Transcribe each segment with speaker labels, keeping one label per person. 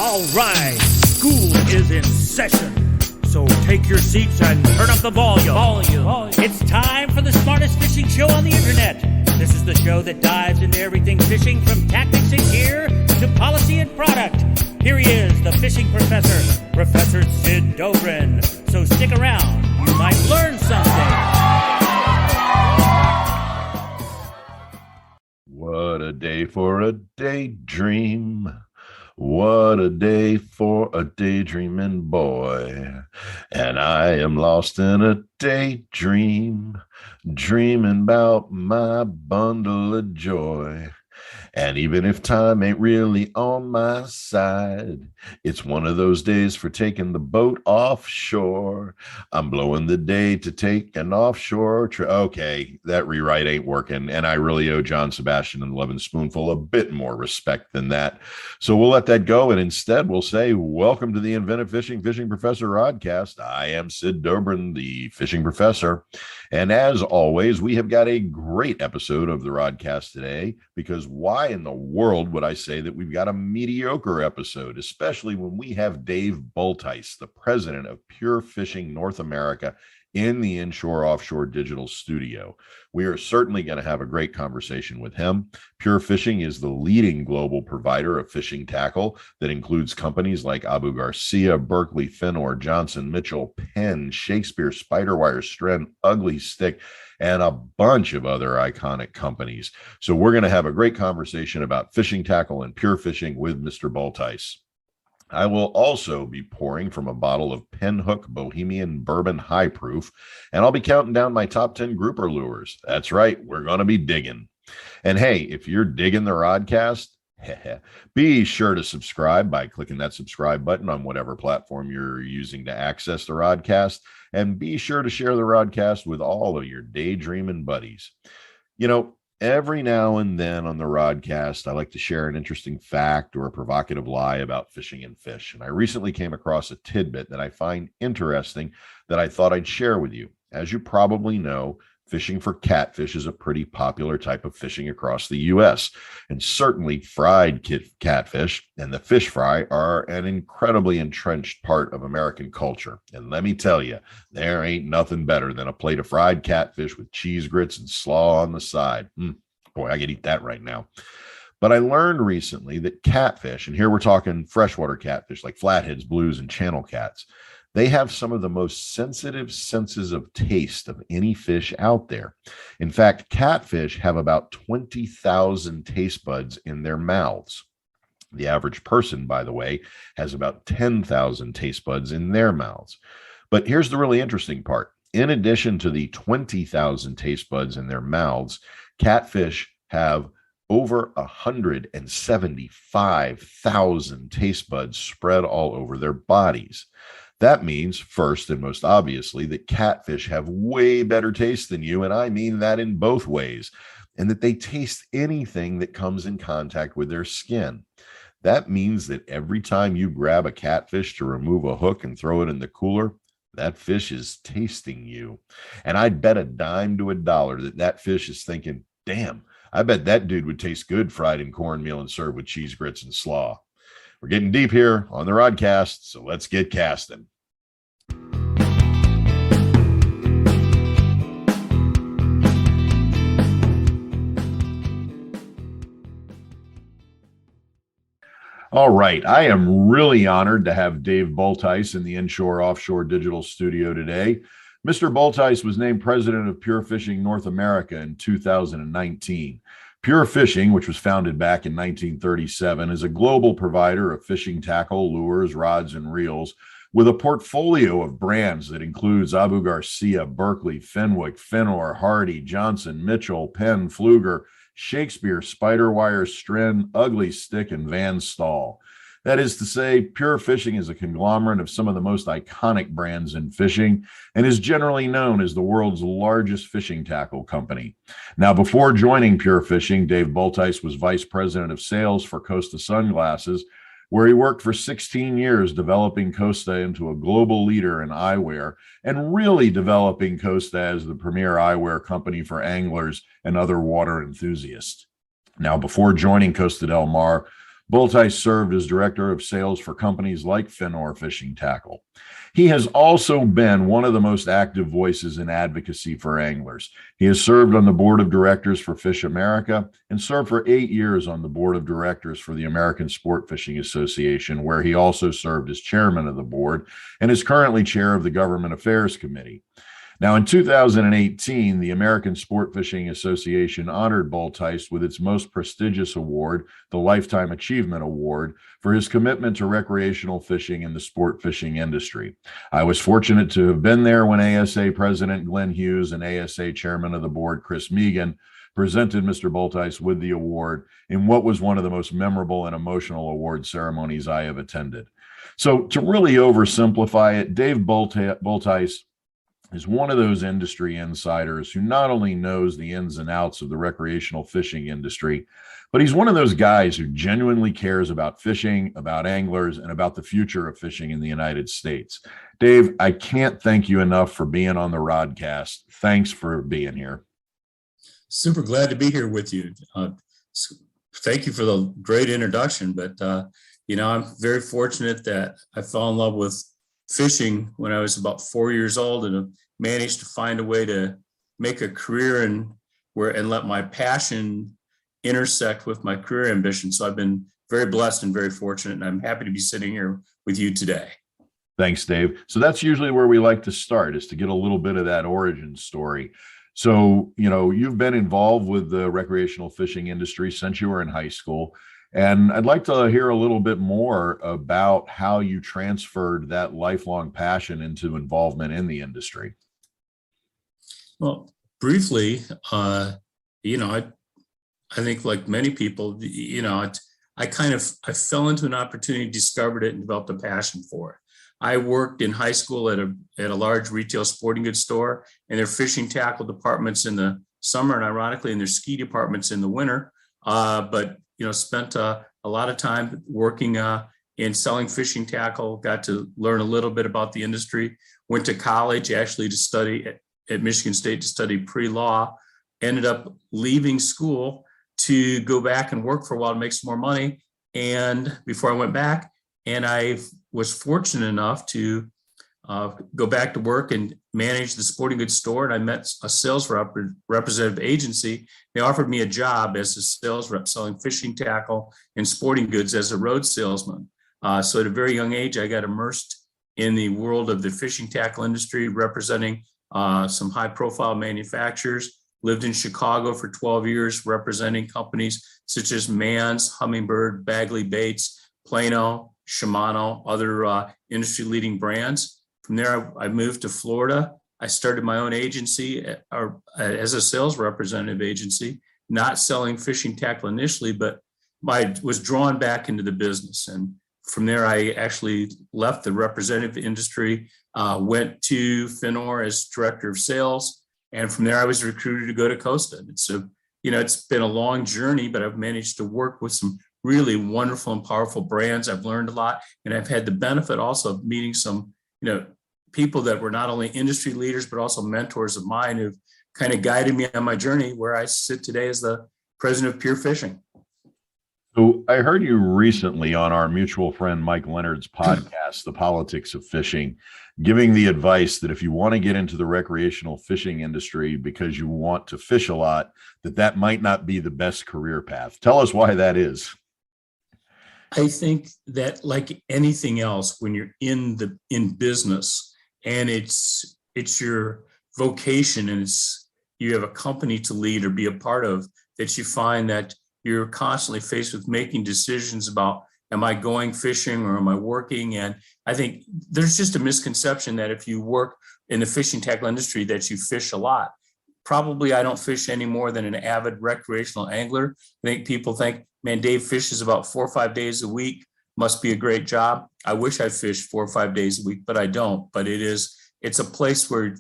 Speaker 1: All right, school is in session. So take your seats and turn up the volume. It's time for the smartest fishing show on the internet. This is the show that dives into everything fishing, from tactics and gear to policy and product. Here he is, the fishing professor, Professor Sid Dobrin. So stick around, you might learn something.
Speaker 2: What a day for a daydream. What a day for a daydreaming boy. And I am lost in a daydream, dreaming about my bundle of joy. And even if time ain't really on my side, it's one of those days for taking the boat offshore. I'm blowing the day to take an offshore trip. Okay, that rewrite ain't working. And I really owe John Sebastian and Levin Spoonful a bit more respect than that. So we'll let that go. And instead, we'll say, welcome to the Inventive Fishing Professor Rodcast. I am Sid Dobrin, the fishing professor. And as always, we have got a great episode of the Rodcast today, because why in the world would I say that we've got a mediocre episode, especially when we have Dave Bulthuis, the president of Pure Fishing North America, in the Inshore Offshore Digital Studio. We are certainly going to have a great conversation with him. Pure Fishing is the leading global provider of fishing tackle that includes companies like Abu Garcia, Berkley, Fenwick, Johnson, Mitchell, Penn, Shakespeare, Spiderwire, Stren, Ugly Stick, and a bunch of other iconic companies. So we're going to have a great conversation about fishing tackle and pure fishing with Mr. Bulthuis. I will also be pouring from a bottle of Pinhook Bohemian Bourbon High Proof, and I'll be counting down my top 10 grouper lures. That's right, we're going to be digging. And hey, if you're digging the Rodcast, be sure to subscribe by clicking that subscribe button on whatever platform you're using to access the Rodcast, and be sure to share the Rodcast with all of your daydreaming buddies. You know, every now and then on the Rodcast, I like to share an interesting fact or a provocative lie about fishing and fish. And I recently came across a tidbit that I find interesting that I thought I'd share with you. As you probably know, fishing for catfish is a pretty popular type of fishing across the U.S. And certainly fried catfish and the fish fry are an incredibly entrenched part of American culture. And let me tell you, there ain't nothing better than a plate of fried catfish with cheese grits and slaw on the side. Boy, I could eat that right now. But I learned recently that catfish, and here we're talking freshwater catfish like flatheads, blues, and channel cats, they have some of the most sensitive senses of taste of any fish out there. In fact, catfish have about 20,000 taste buds in their mouths. The average person, by the way, has about 10,000 taste buds in their mouths. But here's the really interesting part. In addition to the 20,000 taste buds in their mouths, catfish have over 175,000 taste buds spread all over their bodies. That means, first and most obviously, that catfish have way better taste than you, and I mean that in both ways, and that they taste anything that comes in contact with their skin. That means that every time you grab a catfish to remove a hook and throw it in the cooler, that fish is tasting you. And I'd bet a dime to a dollar that that fish is thinking, damn, I bet that dude would taste good fried in cornmeal and served with cheese grits and slaw. We're getting deep here on the Rodcast, so let's get casting. All right, I am really honored to have Dave Bulthuis in the Inshore Offshore Digital Studio today. Mr. Bulthuis was named president of Pure Fishing North America in 2019. Pure Fishing, which was founded back in 1937, is a global provider of fishing tackle, lures, rods, and reels with a portfolio of brands that includes Abu Garcia, Berkley, Fenwick, Fenor, Hardy, Johnson, Mitchell, Penn, Pfleuger, Shakespeare, Spiderwire, Stren, Ugly Stick, and Staal. That is to say, Pure Fishing is a conglomerate of some of the most iconic brands in fishing and is generally known as the world's largest fishing tackle company. Now, before joining Pure Fishing, Dave Bulthuis was vice president of sales for Costa Sunglasses, where he worked for 16 years developing Costa into a global leader in eyewear and really developing Costa as the premier eyewear company for anglers and other water enthusiasts. Now, before joining Costa del Mar, Bulthuis served as director of sales for companies like Fenwick Fishing Tackle. He has also been one of the most active voices in advocacy for anglers. He has served on the board of directors for Fish America and served for 8 years on the board of directors for the American Sport Fishing Association, where he also served as chairman of the board and is currently chair of the Government Affairs Committee. Now, in 2018, the American Sport Fishing Association honored Bulthuis with its most prestigious award, the Lifetime Achievement Award, for his commitment to recreational fishing in the sport fishing industry. I was fortunate to have been there when ASA President Glenn Hughes and ASA Chairman of the Board, Chris Megan, presented Mr. Bulthuis with the award in what was one of the most memorable and emotional award ceremonies I have attended. So, to really oversimplify it, Dave Bulthuis is one of those industry insiders who not only knows the ins and outs of the recreational fishing industry, but he's one of those guys who genuinely cares about fishing, about anglers, and about the future of fishing in the United States. Dave, I can't thank you enough for being on the Rodcast. Thanks for being here.
Speaker 3: Super glad to be here with you. Thank you for the great introduction, but I'm very fortunate that I fell in love with fishing when I was about 4 years old and have managed to find a way to make a career and let my passion intersect with my career ambition. So I've been very blessed and very fortunate, and I'm happy to be sitting here with you today.
Speaker 2: Thanks, Dave. So that's usually where we like to start, is to get a little bit of that origin story. So, you've been involved with the recreational fishing industry since you were in high school. And I'd like to hear a little bit more about how you transferred that lifelong passion into involvement in the industry.
Speaker 3: Well, briefly, I think like many people, I fell into an opportunity, discovered it, and developed a passion for it. I worked in high school at a large retail sporting goods store, and their fishing tackle departments in the summer, and ironically in their ski departments in the winter. But spent a lot of time working in selling fishing tackle, got to learn a little bit about the industry, went to college actually to study at Michigan State to study pre-law, ended up leaving school to go back and work for a while to make some more money. And before I went back, and I was fortunate enough to go back to work and manage the sporting goods store. And I met a sales representative agency. They offered me a job as a sales rep selling fishing tackle and sporting goods as a road salesman. So at a very young age, I got immersed in the world of the fishing tackle industry, representing some high profile manufacturers. Lived in Chicago for 12 years, representing companies such as Mann's, Humminbird, Bagley Baits, Plano, Shimano, other industry leading brands. From there, I moved to Florida. I started my own agency as a sales representative agency, not selling fishing tackle initially, but I was drawn back into the business. And from there, I actually left the representative industry, went to Fenwick as director of sales. And from there, I was recruited to go to Costa. So, it's been a long journey, but I've managed to work with some really wonderful and powerful brands. I've learned a lot, and I've had the benefit also of meeting some, people that were not only industry leaders, but also mentors of mine who've kind of guided me on my journey where I sit today as the president of Pure Fishing.
Speaker 2: So I heard you recently on our mutual friend Mike Leonard's podcast, The Politics of Fishing, giving the advice that if you want to get into the recreational fishing industry because you want to fish a lot, that might not be the best career path. Tell us why that is.
Speaker 3: I think that, like anything else, when you're in business and it's your vocation and you have a company to lead or be a part of, that you find that you're constantly faced with making decisions about, am I going fishing or am I working? And I think there's just a misconception that if you work in the fishing tackle industry that you fish a lot. Probably I don't fish any more than an avid recreational angler. I think people think, man, Dave fishes about 4 or 5 days a week, must be a great job. I wish I fished 4 or 5 days a week, but I don't. But it's a place where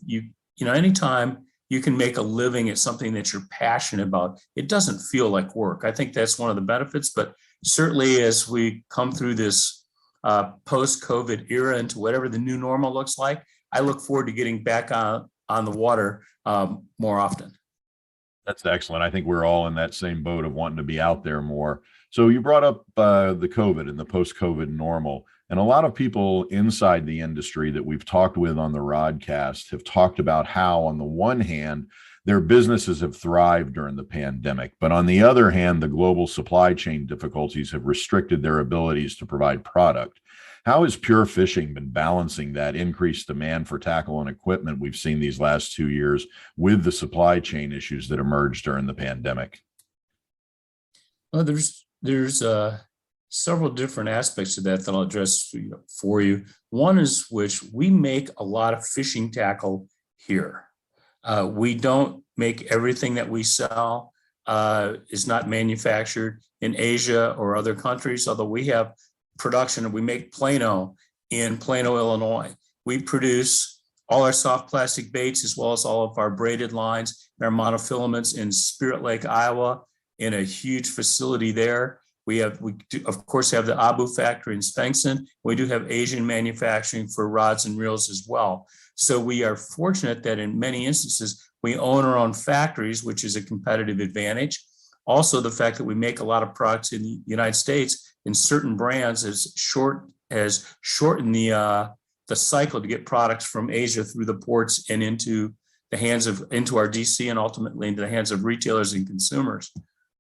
Speaker 3: anytime you can make a living at something that you're passionate about, it doesn't feel like work. I think that's one of the benefits, but certainly as we come through this post-COVID era into whatever the new normal looks like, I look forward to getting back on the water more often.
Speaker 2: That's excellent. I think we're all in that same boat of wanting to be out there more. So you brought up the COVID and the post-COVID normal, and a lot of people inside the industry that we've talked with on the Rodcast have talked about how, on the one hand, their businesses have thrived during the pandemic, but on the other hand, the global supply chain difficulties have restricted their abilities to provide product. How has Pure Fishing been balancing that increased demand for tackle and equipment we've seen these last 2 years with the supply chain issues that emerged during the pandemic?
Speaker 3: Well, there's several different aspects to that I'll address for you. One is which we make a lot of fishing tackle here. We don't make everything that we sell is not manufactured in Asia or other countries, although we have production and we make Plano in Plano, Illinois. We produce all our soft plastic baits as well as all of our braided lines and our monofilaments in Spirit Lake, Iowa, in a huge facility there. We do, of course, have the Abu factory in Svensson. We do have Asian manufacturing for rods and reels as well. So we are fortunate that in many instances, we own our own factories, which is a competitive advantage. Also, the fact that we make a lot of products in the United States in certain brands has shortened the cycle to get products from Asia through the ports and into our DC and ultimately into the hands of retailers and consumers.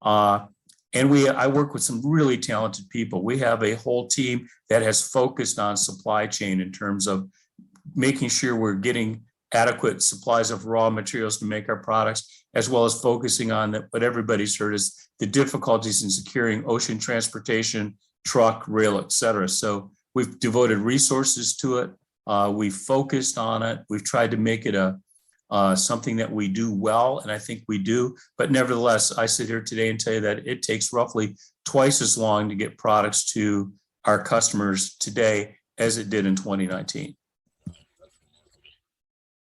Speaker 3: I work with some really talented people. We have a whole team that has focused on supply chain in terms of making sure we're getting adequate supplies of raw materials to make our products, as well as focusing on what everybody's heard is the difficulties in securing ocean transportation, truck, rail, et cetera. So we've devoted resources to it. We've focused on it. We've tried to make it something that we do well, and I think we do. But nevertheless, I sit here today and tell you that it takes roughly twice as long to get products to our customers today as it did in 2019.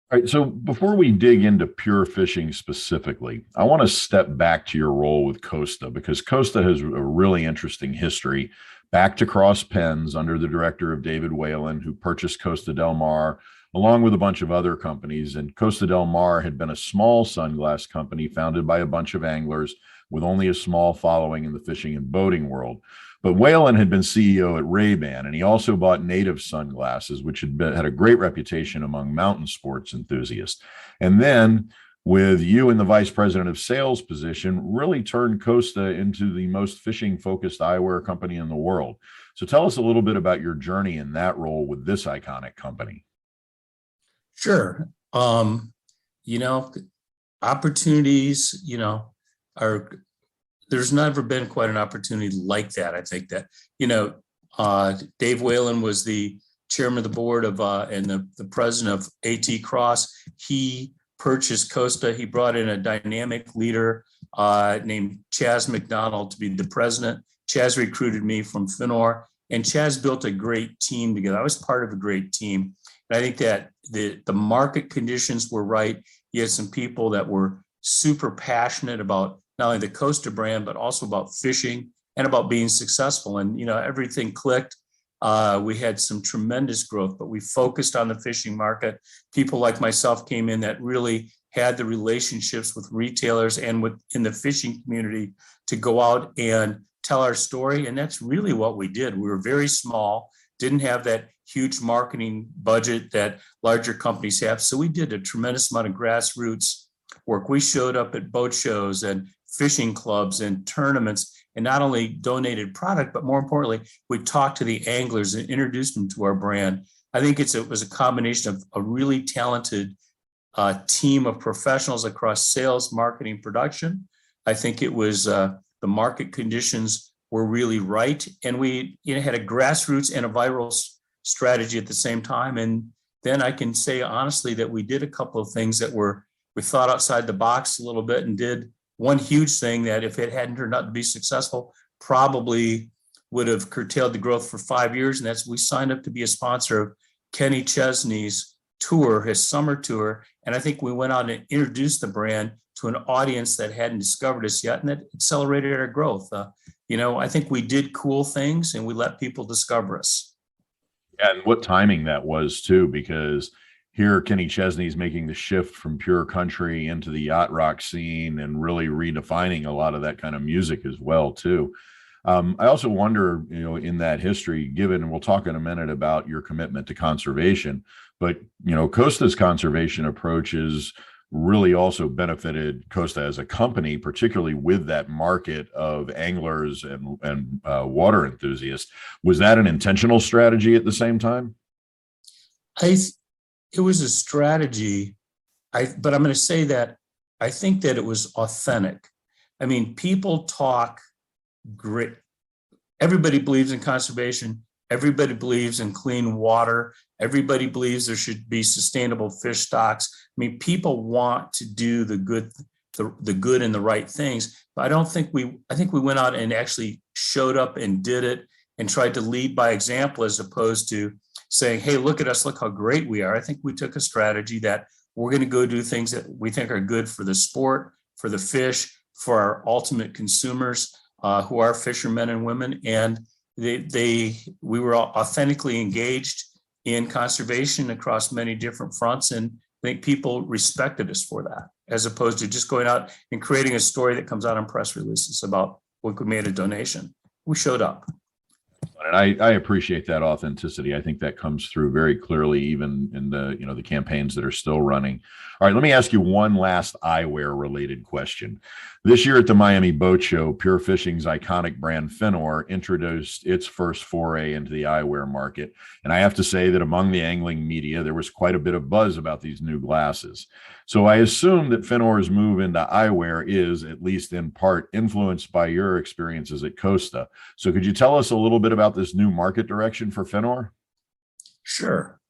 Speaker 2: All right, so before we dig into Pure Fishing specifically, I want to step back to your role with Costa, because Costa has a really interesting history back to Cross Pens under the director of David Whalen, who purchased Costa Del Mar, along with a bunch of other companies. And Costa Del Mar had been a small sunglass company founded by a bunch of anglers with only a small following in the fishing and boating world. But Whalen had been CEO at Ray-Ban, and he also bought Native sunglasses, which had a great reputation among mountain sports enthusiasts. And then, with you in the vice president of sales position, really turned Costa into the most fishing-focused eyewear company in the world. So tell us a little bit about your journey in that role with this iconic company.
Speaker 3: Sure. Opportunities, there's never been quite an opportunity like that. I think that, Dave Whalen was the chairman of the board of and the president of AT Cross. He purchased Costa. He brought in a dynamic leader named Chaz McDonald to be the president. Chaz recruited me from Finor, and Chaz built a great team together. I was part of a great team. And I think that the market conditions were right. You had some people that were super passionate about not only the Costa brand, but also about fishing and about being successful. And, everything clicked. We had some tremendous growth, but we focused on the fishing market. People like myself came in that really had the relationships with retailers and in the fishing community to go out and tell our story. And that's really what we did. We were very small, didn't have that huge marketing budget that larger companies have. So we did a tremendous amount of grassroots work. We showed up at boat shows and fishing clubs and tournaments, and not only donated product, but more importantly, we talked to the anglers and introduced them to our brand. I think it was a combination of a really talented team of professionals across sales, marketing, production. I think it was the market conditions were really right, and we had a grassroots and a viral strategy at the same time. And then I can say honestly that we did a couple of things that we thought outside the box a little bit, and did one huge thing that, if it hadn't turned out to be successful, probably would have curtailed the growth for 5 years. And that's, we signed up to be a sponsor of Kenny Chesney's tour, his summer tour. And I think we went out and introduced the brand to an audience that hadn't discovered us yet, and that accelerated our growth. I think we did cool things and we let people discover us.
Speaker 2: And what timing that was too, because here Kenny Chesney's making the shift from pure country into the yacht rock scene and really redefining a lot of that kind of music as well too. I also wonder, in that history, given, and we'll talk in a minute about your commitment to conservation, but, Costa's conservation approaches really also benefited Costa as a company, particularly with that market of anglers and water enthusiasts. Was that an intentional strategy at the same time?
Speaker 3: It was a strategy, but I'm going to say that I think that it was authentic. I mean, people talk great. Everybody believes in conservation. Everybody believes in clean water. Everybody believes there should be sustainable fish stocks. I mean, people want to do the good and the right things. But I think we went out and actually showed up and did it and tried to lead by example, as opposed to saying, hey, look at us, look how great we are. I think we took a strategy that we're going to go do things that we think are good for the sport, for the fish, for our ultimate consumers, who are fishermen and women. And we were authentically engaged in conservation across many different fronts. And I think people respected us for that, as opposed to just going out and creating a story that comes out on press releases about what we made a donation. We showed up.
Speaker 2: And I appreciate that authenticity. I think that comes through very clearly, even in the campaigns that are still running. All right, let me ask you one last eyewear related question. This year at the Miami Boat Show, Pure Fishing's iconic brand Fenor introduced its first foray into the eyewear market. And I have to say that among the angling media, there was quite a bit of buzz about these new glasses. So I assume that Fenor's move into eyewear is, at least in part, influenced by your experiences at Costa. So could you tell us a little bit about this new market direction for Fenor?
Speaker 3: Sure.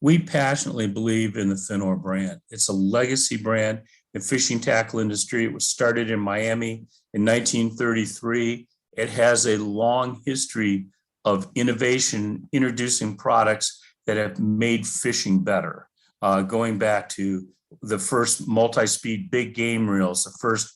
Speaker 3: We passionately believe in the Fenor brand. It's a legacy brand in the fishing tackle industry. It was started in Miami in 1933. It has a long history of innovation, introducing products that have made fishing better. Going back to the first multi-speed big game reels, the first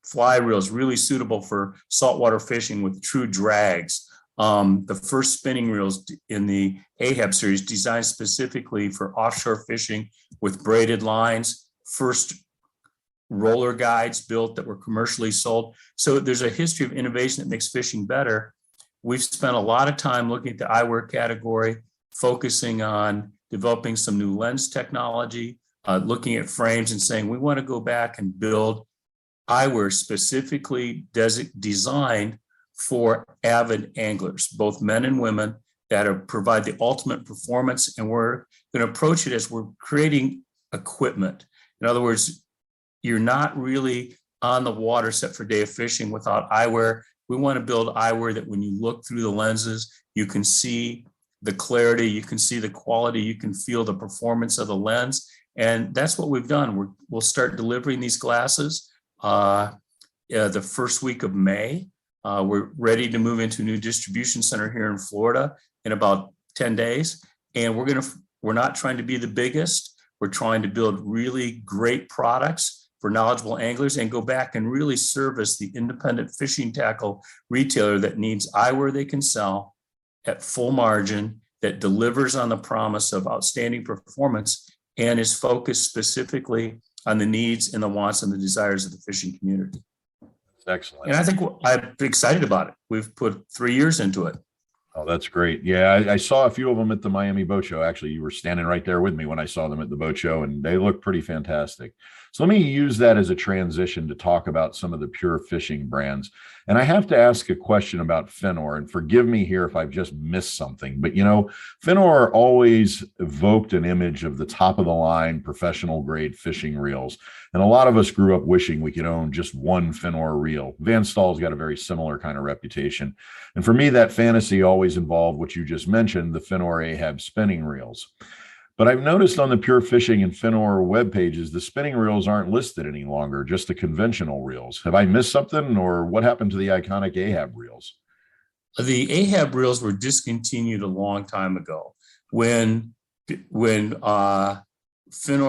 Speaker 3: fly reels really suitable for saltwater fishing with true drags. The first spinning reels in the Ahab series designed specifically for offshore fishing with braided lines. First roller guides built that were commercially sold. So there's a history of innovation that makes fishing better. We've spent a lot of time looking at the eyewear category, focusing on developing some new lens technology, looking at frames and saying, we want to go back and build eyewear specifically designed for avid anglers, both men and women, that provide the ultimate performance. And we're going to approach it as we're creating equipment. In other words, you're not really on the water set for day of fishing without eyewear. We want to build eyewear that when you look through the lenses, you can see the clarity, you can see the quality, you can feel the performance of the lens. And that's what we've done. We'll start delivering these glasses the first week of May. We're ready to move into a new distribution center here in Florida in about 10 days. And we're not trying to be the biggest. We're trying to build really great products for knowledgeable anglers and go back and really service the independent fishing tackle retailer that needs eyewear they can sell at full margin, that delivers on the promise of outstanding performance and is focused specifically on the needs and the wants and the desires of the fishing community.
Speaker 2: Excellent.
Speaker 3: And I think I'm excited about it. We've put 3 years into it.
Speaker 2: Oh, that's great. Yeah, I saw a few of them at the Miami Boat Show. Actually, you were standing right there with me when I saw them at the boat show, and they look pretty fantastic. So let me use that as a transition to talk about some of the pure fishing brands. And I have to ask a question about Fenor, and forgive me here if I've just missed something, but Fenor always evoked an image of the top of the line professional grade fishing reels. And a lot of us grew up wishing we could own just one Fenor reel. Van Staal's got a very similar kind of reputation. And for me, that fantasy always involved what you just mentioned, the Fenor Ahab spinning reels. But I've noticed on the Pure Fishing and Fenor web pages, the spinning reels aren't listed any longer, just the conventional reels. Have I missed something, or what happened to the iconic Ahab reels?
Speaker 3: The Ahab reels were discontinued a long time ago when Fenor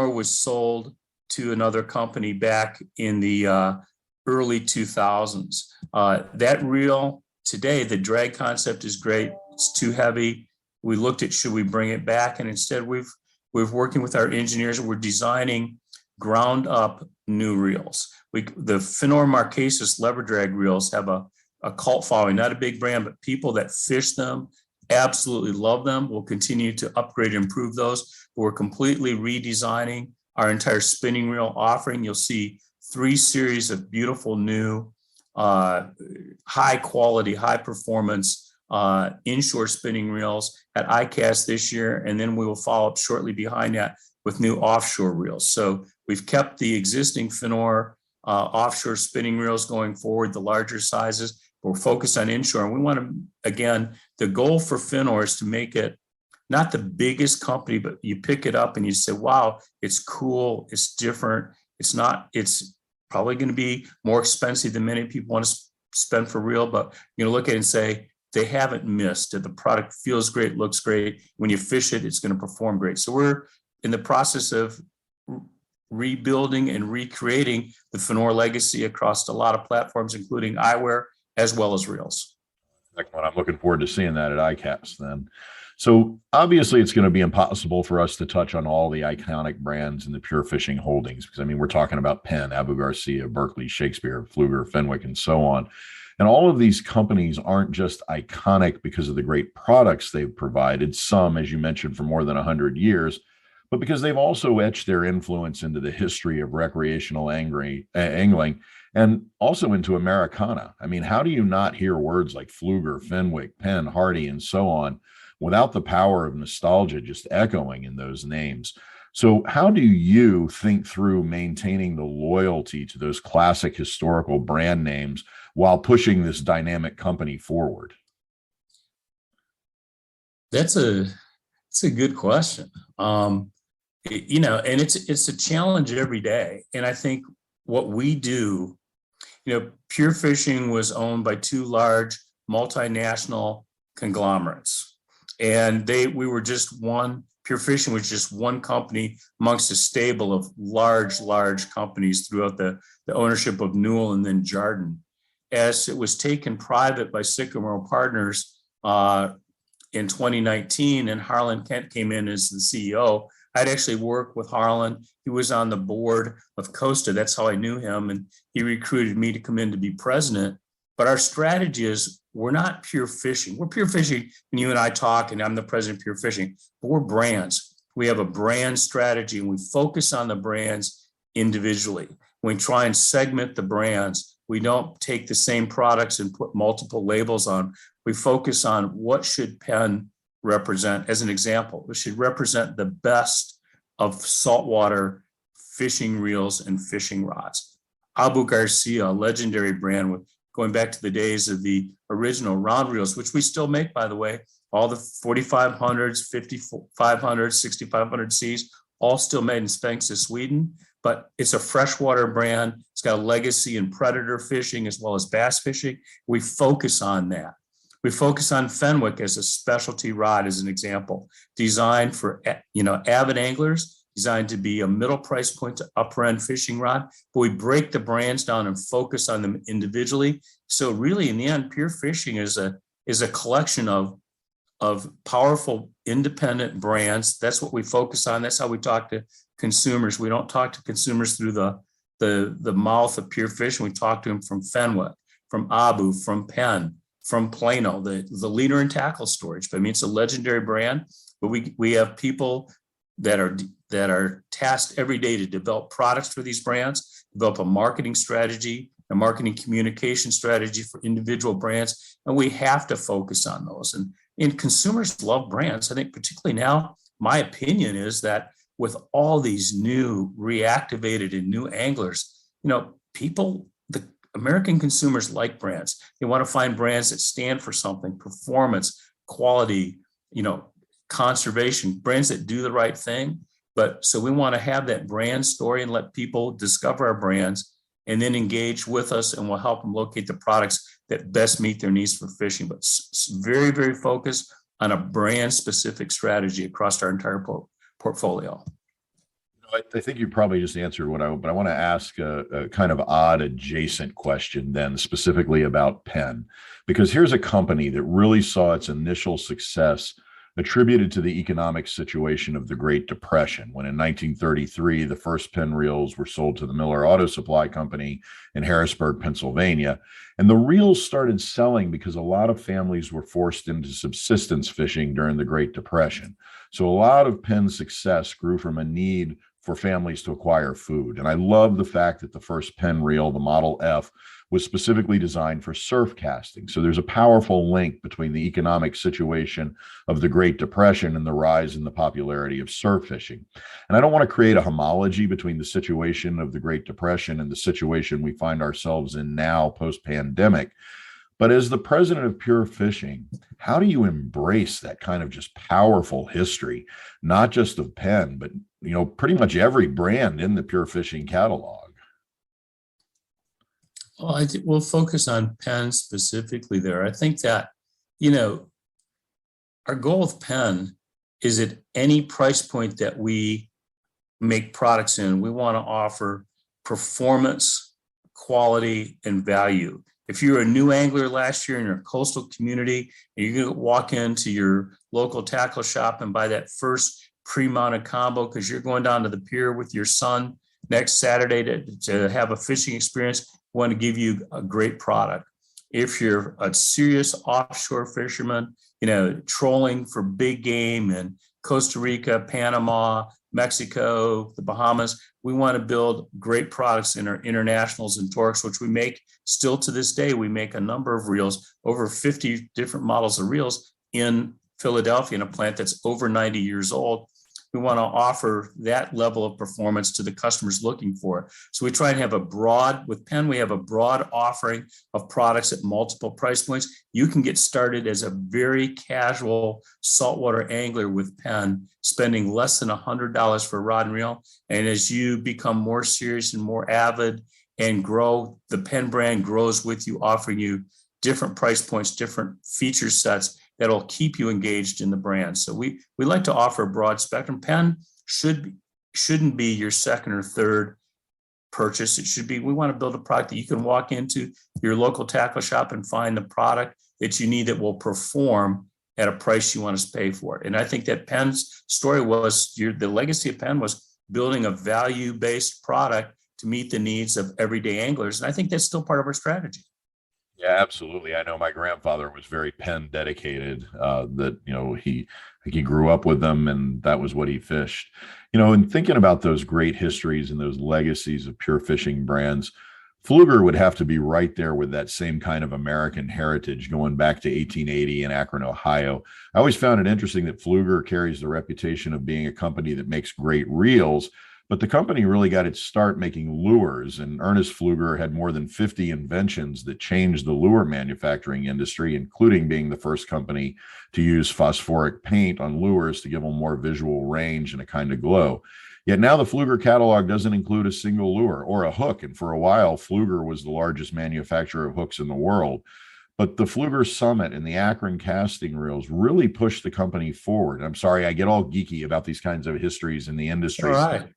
Speaker 3: was sold to another company back in the early 2000s. That reel today, the drag concept is great. It's too heavy. We looked at, should we bring it back? And instead we're working with our engineers and we're designing ground up new reels. The Finor Marquesas lever drag reels have a cult following, not a big brand, but people that fish them absolutely love them. We'll continue to upgrade and improve those. We're completely redesigning our entire spinning reel offering. You'll see 3 series of beautiful new, high quality, high performance inshore spinning reels at ICAST this year. And then we will follow up shortly behind that with new offshore reels. So we've kept the existing Finor offshore spinning reels going forward, the larger sizes. We're focused on inshore. And we want to, again, the goal for Finor is to make it not the biggest company, but you pick it up and you say, wow, it's cool, it's different. It's probably going to be more expensive than many people want to spend for reel, but you know, look at it and say, they haven't missed it. The product feels great, looks great. When you fish it, it's going to perform great. So we're in the process of rebuilding and recreating the Finor legacy across a lot of platforms, including eyewear as well as reels.
Speaker 2: Excellent. I'm looking forward to seeing that at ICAST then. So obviously it's going to be impossible for us to touch on all the iconic brands in the pure fishing holdings, because I mean, we're talking about Penn, Abu Garcia, Berkley, Shakespeare, Pfleuger, Fenwick, and so on. And all of these companies aren't just iconic because of the great products they've provided, some, as you mentioned, for more than 100 years, but because they've also etched their influence into the history of recreational angling and also into Americana. I mean, how do you not hear words like Pfleuger, Fenwick, Penn, Hardy, and so on without the power of nostalgia just echoing in those names? So how do you think through maintaining the loyalty to those classic historical brand names while pushing this dynamic company forward?
Speaker 3: That's a good question. You know, and it's a challenge every day. And I think what we do, you know, Pure Fishing was owned by 2 large multinational conglomerates, and we were just one. Pure Fishing was just one company amongst a stable of large companies throughout the ownership of Newell and then Jardine. As it was taken private by Sycamore Partners in 2019, and Harlan Kent came in as the CEO. I'd actually worked with Harlan. He was on the board of Costa. That's how I knew him. And he recruited me to come in to be president. But our strategy is we're not pure fishing. We're pure fishing. And you and I talk, and I'm the president of Pure Fishing, but we're brands. We have a brand strategy, and we focus on the brands individually. We try and segment the brands. We don't take the same products and put multiple labels on. We focus on what should Penn represent. As an example, it should represent the best of saltwater fishing reels and fishing rods. Abu Garcia, a legendary brand with going back to the days of the original round reels, which we still make, by the way, all the 4500s, 5500s, 6500 Cs, all still made in Svenska, Sweden, but it's a freshwater brand. It's got a legacy in predator fishing as well as bass fishing. We focus on that. We focus on Fenwick as a specialty rod, as an example, designed for, you know, avid anglers, designed to be a middle price point to upper end fishing rod, but we break the brands down and focus on them individually. So really, in the end, Pure Fishing is a collection of powerful independent brands. That's what we focus on. That's how we talk to consumers. We don't talk to consumers through the mouth of Pure Fishing. We talk to them from Fenwick, from Abu, from Penn, from Plano, the leader in tackle storage. But I mean, it's a legendary brand, but we have people that are tasked every day to develop products for these brands, develop a marketing strategy, a marketing communication strategy for individual brands, and we have to focus on those. And consumers love brands. I think particularly now, my opinion is that with all these new reactivated and new anglers, you know, the American consumers like brands. They want to find brands that stand for something, performance, quality, you know, conservation, brands that do the right thing. But so we want to have that brand story and let people discover our brands and then engage with us, and we'll help them locate the products that best meet their needs for fishing. But very, very focused on a brand specific strategy across our entire portfolio.
Speaker 2: I think you probably just answered but I want to ask a kind of odd adjacent question then, specifically about Penn, because here's a company that really saw its initial success attributed to the economic situation of the Great Depression, when in 1933, the first Penn reels were sold to the Miller Auto Supply Company in Harrisburg, Pennsylvania. And the reels started selling because a lot of families were forced into subsistence fishing during the Great Depression. So a lot of Penn's success grew from a need for families to acquire food. And I love the fact that the first Penn reel, the Model F, was specifically designed for surf casting. So there's a powerful link between the economic situation of the Great Depression and the rise in the popularity of surf fishing. And I don't want to create a homology between the situation of the Great Depression and the situation we find ourselves in now post-pandemic. But as the president of Pure Fishing, how do you embrace that kind of just powerful history, not just of Penn, but pretty much every brand in the Pure Fishing catalog?
Speaker 3: Well, I think we'll focus on Penn specifically there. I think that, our goal with Penn is at any price point that we make products in, we want to offer performance, quality, and value. If you're a new angler last year in your coastal community, and you're going to walk into your local tackle shop and buy that first pre-mounted combo because you're going down to the pier with your son next Saturday to have a fishing experience, we want to give you a great product. If you're a serious offshore fisherman, trolling for big game in Costa Rica, Panama, Mexico, the Bahamas, we want to build great products in our internationals and torques, which we make still to this day. We make a number of reels, over 50 different models of reels in Philadelphia, in a plant that's over 90 years old. We want to offer that level of performance to the customers looking for. So we try and have with Penn, we have a broad offering of products at multiple price points. You can get started as a very casual saltwater angler with Penn, spending less than $100 for a rod and reel. And as you become more serious and more avid and grow, the Penn brand grows with you, offering you different price points, different feature sets that'll keep you engaged in the brand. So we like to offer a broad spectrum. Penn shouldn't be your second or third purchase. It should be, we want to build a product that you can walk into your local tackle shop and find the product that you need that will perform at a price you want to pay for it. And I think that Penn's story was, the legacy of Penn was building a value-based product to meet the needs of everyday anglers. And I think that's still part of our strategy.
Speaker 2: Yeah, absolutely. I know my grandfather was very Penn dedicated, he grew up with them and that was what he fished. And thinking about those great histories and those legacies of Pure Fishing brands, Pfleuger would have to be right there with that same kind of American heritage going back to 1880 in Akron, Ohio. I always found it interesting that Pfleuger carries the reputation of being a company that makes great reels, but the company really got its start making lures, and Ernest Pfleuger had more than 50 inventions that changed the lure manufacturing industry, including being the first company to use phosphoric paint on lures to give them more visual range and a kind of glow. Yet now the Pfleuger catalog doesn't include a single lure or a hook, and for a while, Pfleuger was the largest manufacturer of hooks in the world. But the Pfleuger Summit and the Akron casting reels really pushed the company forward. I'm sorry, I get all geeky about these kinds of histories in the industry.
Speaker 3: All right.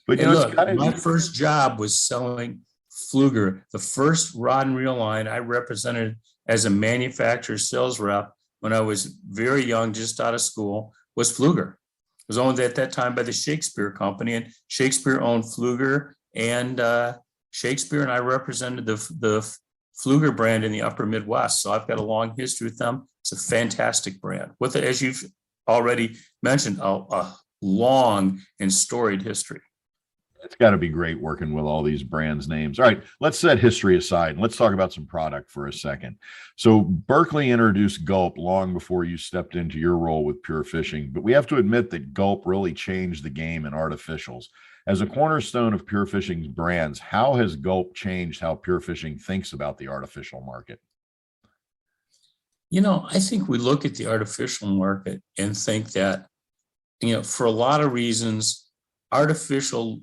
Speaker 3: But look, my first job was selling Pfleuger. The first rod and reel line I represented as a manufacturer sales rep when I was very young, just out of school, was Pfleuger. It was owned at that time by the Shakespeare company, and Shakespeare owned Pfleuger and Shakespeare, and I represented the Pfleuger brand in the upper Midwest. So I've got a long history with them. It's a fantastic brand with, as you've already mentioned, a long and storied history.
Speaker 2: It's got to be great working with all these brands' names. All right, let's set history aside and let's talk about some product for a second. So Berkley introduced Gulp long before you stepped into your role with Pure Fishing, but we have to admit that Gulp really changed the game in artificials. As a cornerstone of Pure Fishing's brands, how has Gulp changed how Pure Fishing thinks about the artificial market?
Speaker 3: I think we look at the artificial market and think that, for a lot of reasons, artificial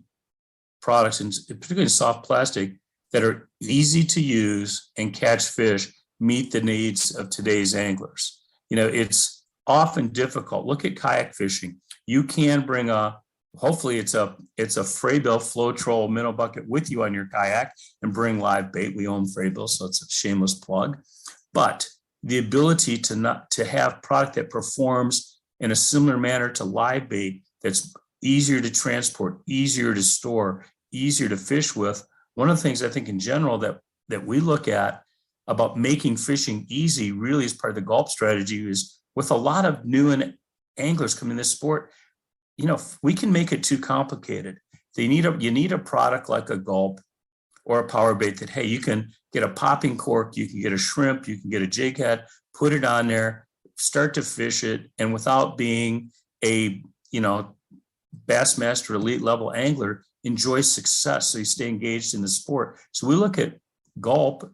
Speaker 3: products, and particularly soft plastic, that are easy to use and catch fish meet the needs of today's anglers. It's often difficult. Look at kayak fishing. You can bring hopefully it's a Fraybill flow troll minnow bucket with you on your kayak and bring live bait. We own Fraybill, so it's a shameless plug. But the ability to have product that performs in a similar manner to live bait that's easier to transport, easier to store, easier to fish with. One of the things I think in general that we look at about making fishing easy really as part of the gulp strategy is with a lot of new anglers coming in this sport, we can make it too complicated. You need a product like a gulp or a power bait that, hey, you can get a popping cork, you can get a shrimp, you can get a jig head, put it on there, start to fish it, and without being a Bassmaster elite level angler, enjoy success so you stay engaged in the sport. So we look at gulp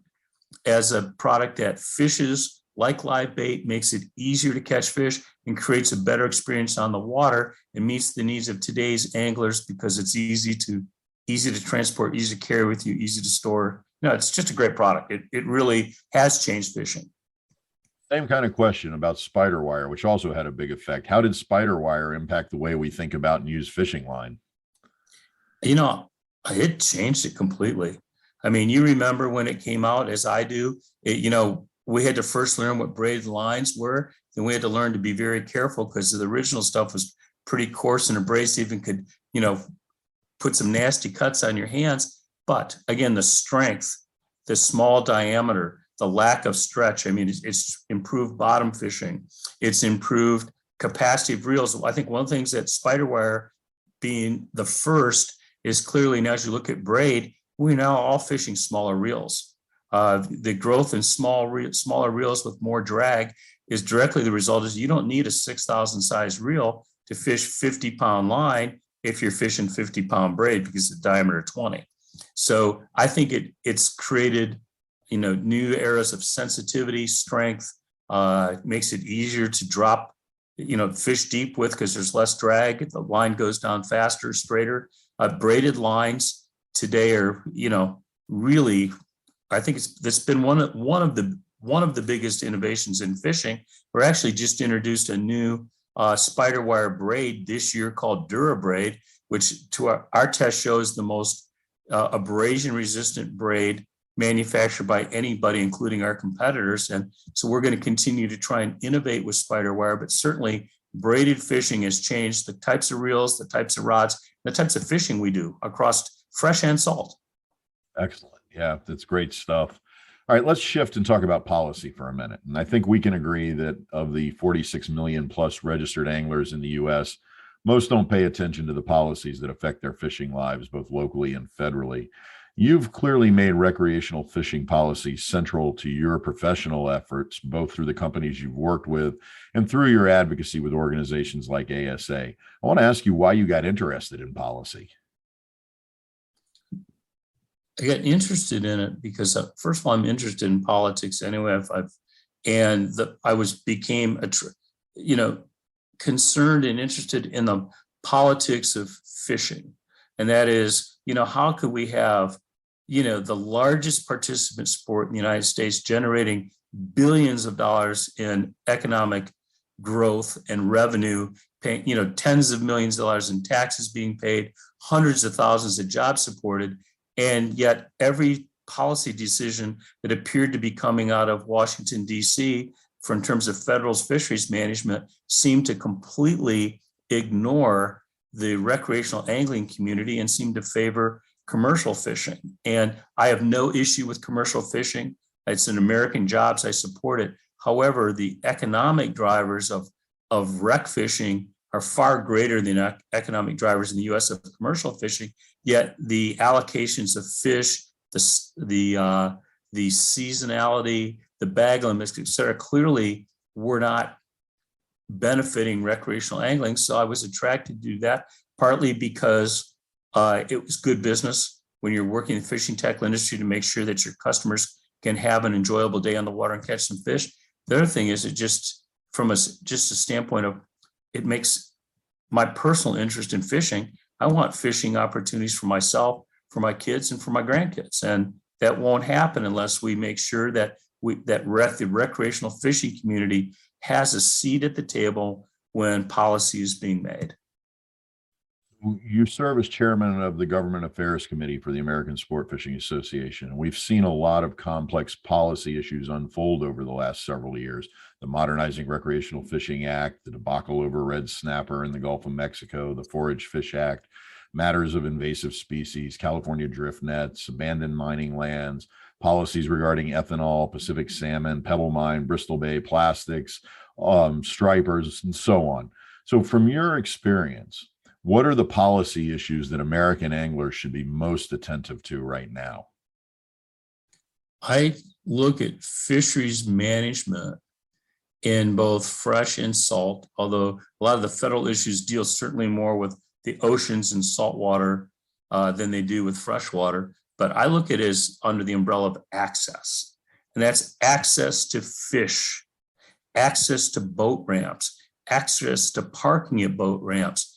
Speaker 3: as a product that fishes like live bait, makes it easier to catch fish, and creates a better experience on the water and meets the needs of today's anglers because it's easy to transport, easy to carry with you, easy to store. It's just a great product. It really has changed fishing.
Speaker 2: Same kind of question about Spiderwire, which also had a big effect. How did Spiderwire impact the way we think about and use fishing line?
Speaker 3: It changed it completely. I mean, you remember when it came out, as I do, we had to first learn what braided lines were. Then we had to learn to be very careful because the original stuff was pretty coarse and abrasive and could, put some nasty cuts on your hands. But again, the strength, the small diameter, the lack of stretch. I mean, it's improved bottom fishing. It's improved capacity of reels. I think one of the things that Spiderwire being the first is clearly now as you look at braid, we're now all fishing smaller reels. The growth in smaller reels with more drag is directly the result is you don't need a 6,000 size reel to fish 50-pound line if you're fishing 50-pound braid because the diameter 20. So I think it's created, new eras of sensitivity, strength, makes it easier to drop, fish deep with because there's less drag. The line goes down faster, straighter. Braided lines today are, really, I think it's been one of the biggest innovations in fishing. We're actually just introduced a new Spiderwire braid this year called DuraBraid, which to our test shows the most abrasion resistant braid manufactured by anybody, including our competitors. And so we're going to continue to try and innovate with Spiderwire, but certainly braided fishing has changed the types of reels, the types of rods, the types of fishing we do across fresh and salt.
Speaker 2: Excellent. Yeah, that's great stuff. All right, let's shift and talk about policy for a minute. And I think we can agree that of the 46 million plus registered anglers in the U.S., most don't pay attention to the policies that affect their fishing lives, both locally and federally. You've clearly made recreational fishing policy central to your professional efforts, both through the companies you've worked with and through your advocacy with organizations like ASA. I want to ask you why you got interested in policy.
Speaker 3: I got interested in it because first of all, I'm interested in politics anyway. Became concerned and interested in the politics of fishing, and that is, how could we have, the largest participant sport in the United States generating billions of dollars in economic growth and revenue, paying, tens of millions of dollars in taxes being paid, hundreds of thousands of jobs supported. And yet every policy decision that appeared to be coming out of Washington, D.C. in terms of federal fisheries management seemed to completely ignore the recreational angling community and seemed to favor commercial fishing. And I have no issue with commercial fishing. It's an American jobs. I support it. However, the economic drivers of rec fishing are far greater than economic drivers in the U.S. of commercial fishing. Yet the allocations of fish, the seasonality, the bag limits, et cetera, clearly were not benefiting recreational angling. So I was attracted to do that, partly because it was good business when you're working in the fishing tackle industry to make sure that your customers can have an enjoyable day on the water and catch some fish. The other thing is it just from a standpoint of it makes my personal interest in fishing. I want fishing opportunities for myself, for my kids, and for my grandkids. And that won't happen unless we make sure that the recreational fishing community has a seat at the table when policy is being made.
Speaker 2: You serve as chairman of the Government Affairs Committee for the American Sport Fishing Association. And we've seen a lot of complex policy issues unfold over the last several years. The Modernizing Recreational Fishing Act, the debacle over red snapper in the Gulf of Mexico, the Forage Fish Act, matters of invasive species, California drift nets, abandoned mining lands, policies regarding ethanol, Pacific salmon, pebble mine, Bristol Bay plastics, stripers, and so on. So from your experience, what are the policy issues that American anglers should be most attentive to right now?
Speaker 3: I look at fisheries management in both fresh and salt, although a lot of the federal issues deal certainly more with the oceans and saltwater than they do with freshwater. But I look at it as under the umbrella of access, and that's access to fish, access to boat ramps, access to parking at boat ramps,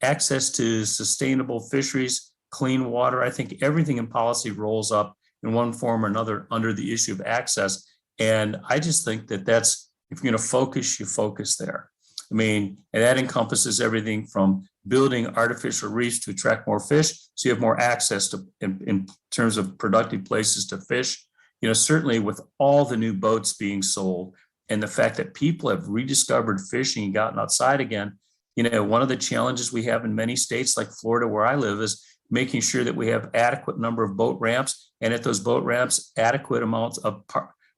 Speaker 3: access to sustainable fisheries, clean water. I think everything in policy rolls up in one form or another under the issue of access. And I just think that that's, if you're going to focus, you focus there. I mean, and that encompasses everything from building artificial reefs to attract more fish, so you have more access to, in terms of productive places to fish. You know, certainly with all the new boats being sold and the fact that people have rediscovered fishing and gotten outside again, you know, one of the challenges we have in many states like Florida, where I live, is making sure that we have adequate number of boat ramps, and at those boat ramps, adequate amounts of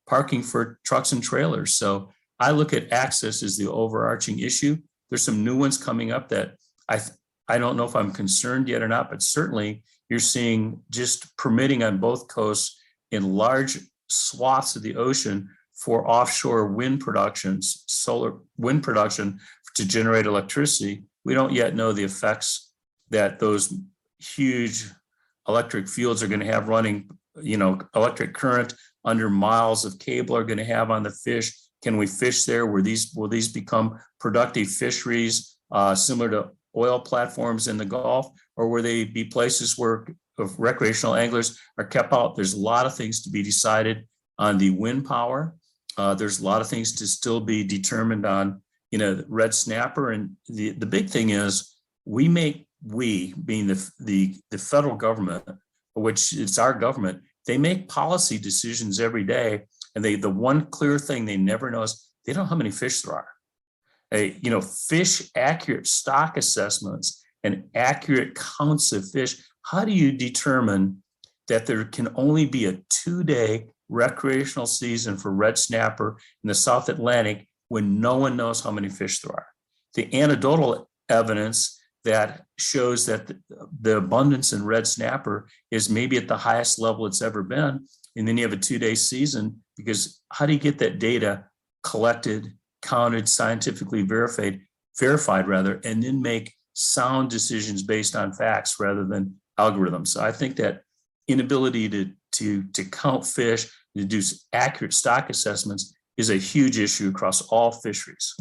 Speaker 3: parking for trucks and trailers. So I look at access as the overarching issue. There's some new ones coming up that I don't know if I'm concerned yet or not, but certainly you're seeing just permitting on both coasts in large swaths of the ocean for offshore wind productions, solar wind production to generate electricity. We don't yet know the effects that those huge electric fields are going to have running, you know, electric current under miles of cable are going to have on the fish. Can we fish there? Will these become productive fisheries similar to oil platforms in the Gulf, or will they be places where recreational anglers are kept out? There's a lot of things to be decided on the wind power. There's a lot of things to still be determined on, you know, red snapper. And the big thing is we being the federal government, which is our government, they make policy decisions every day. And the one clear thing they never know is they don't know how many fish there are. You know, fish accurate stock assessments and accurate counts of fish. How do you determine that there can only be a 2-day recreational season for red snapper in the South Atlantic when no one knows how many fish there are? The anecdotal evidence that shows that the abundance in red snapper is maybe at the highest level it's ever been. And then you have a 2-day season, because how do you get that data collected, counted, scientifically verified, and then make sound decisions based on facts rather than algorithms? So I think that inability to count fish, to do accurate stock assessments is a huge issue across all fisheries.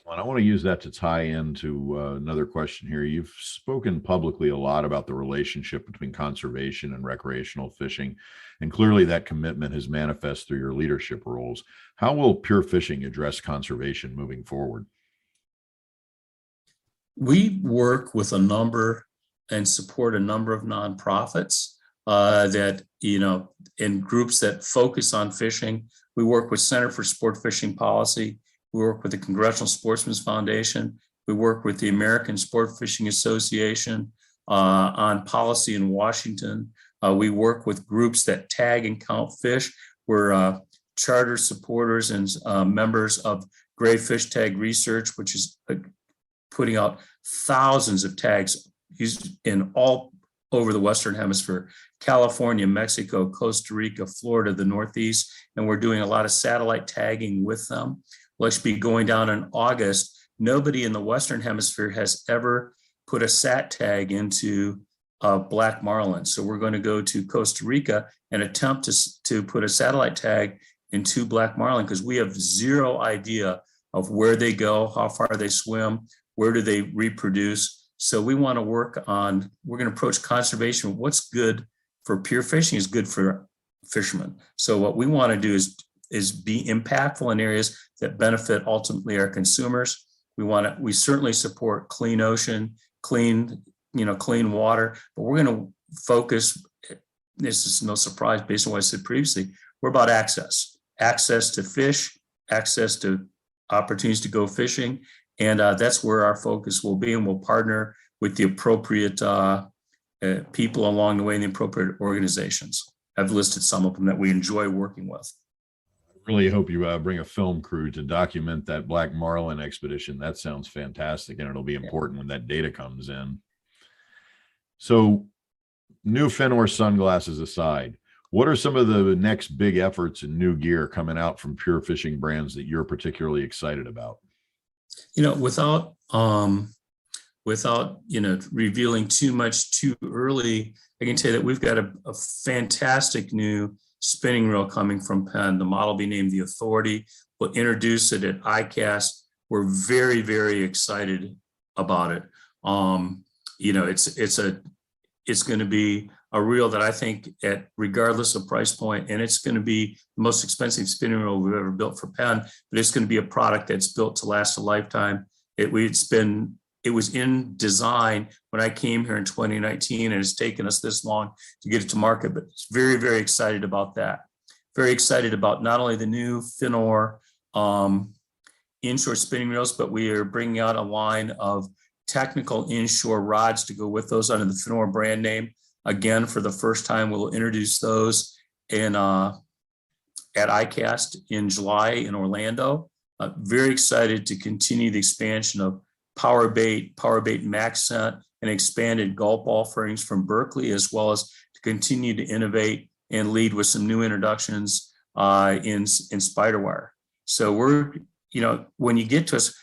Speaker 2: And I want to use that to tie into another question here. You've spoken publicly a lot about the relationship between conservation and recreational fishing, and clearly that commitment has manifested through your leadership roles. How will Pure Fishing address conservation moving forward?
Speaker 3: We work with a number and support a number of nonprofits that, you know, in groups that focus on fishing. We work with Center for Sport Fishing Policy. We work with the Congressional Sportsmen's Foundation. We work with the American Sport Fishing Association on policy in Washington. We work with groups that tag and count fish. We're charter supporters and members of Gray Fish Tag Research, which is putting out thousands of tags used in all over the Western Hemisphere, California, Mexico, Costa Rica, Florida, the Northeast, and we're doing a lot of satellite tagging with them. We'll actually be going down in August. Nobody in the Western Hemisphere has ever put a sat tag into black marlin. So we're going to go to Costa Rica and attempt to put a satellite tag into black marlin, because we have zero idea of where they go, how far they swim, where do they reproduce. So we want to work on, we're going to approach conservation. What's good for pure fishing is good for fishermen. So what we want to do is be impactful in areas that benefit ultimately our consumers. We certainly support clean ocean, clean water. But we're going to focus, this is no surprise based on what I said previously, we're about access to fish, access to opportunities to go fishing. And that's where our focus will be. And we'll partner with the appropriate people along the way and the appropriate organizations. I've listed some of them that we enjoy working with.
Speaker 2: I really hope you bring a film crew to document that Black Marlin expedition. That sounds fantastic, and it'll be important when that data comes in. So, new Fenwick sunglasses aside, what are some of the next big efforts and new gear coming out from Pure Fishing brands that you're particularly excited about?
Speaker 3: Without revealing too much too early, I can tell you that we've got a fantastic new spinning reel coming from Penn. The model will be named the Authority. We'll introduce it at ICAST. We're very, very excited about it. It's going to be a reel that I think, at regardless of price point, and it's going to be the most expensive spinning reel we've ever built for Penn, but it's going to be a product that's built to last a lifetime. It was in design when I came here in 2019, and it's taken us this long to get it to market, but it's very, very excited about that. Very excited about not only the new Finor inshore spinning reels, but we are bringing out a line of technical inshore rods to go with those under the Finor brand name. Again, for the first time, we'll introduce those at ICAST in July in Orlando. Very excited to continue the expansion of power bait max scent, and expanded gulp offerings from Berkley, as well as to continue to innovate and lead with some new introductions in Spiderwire. So when you get to us,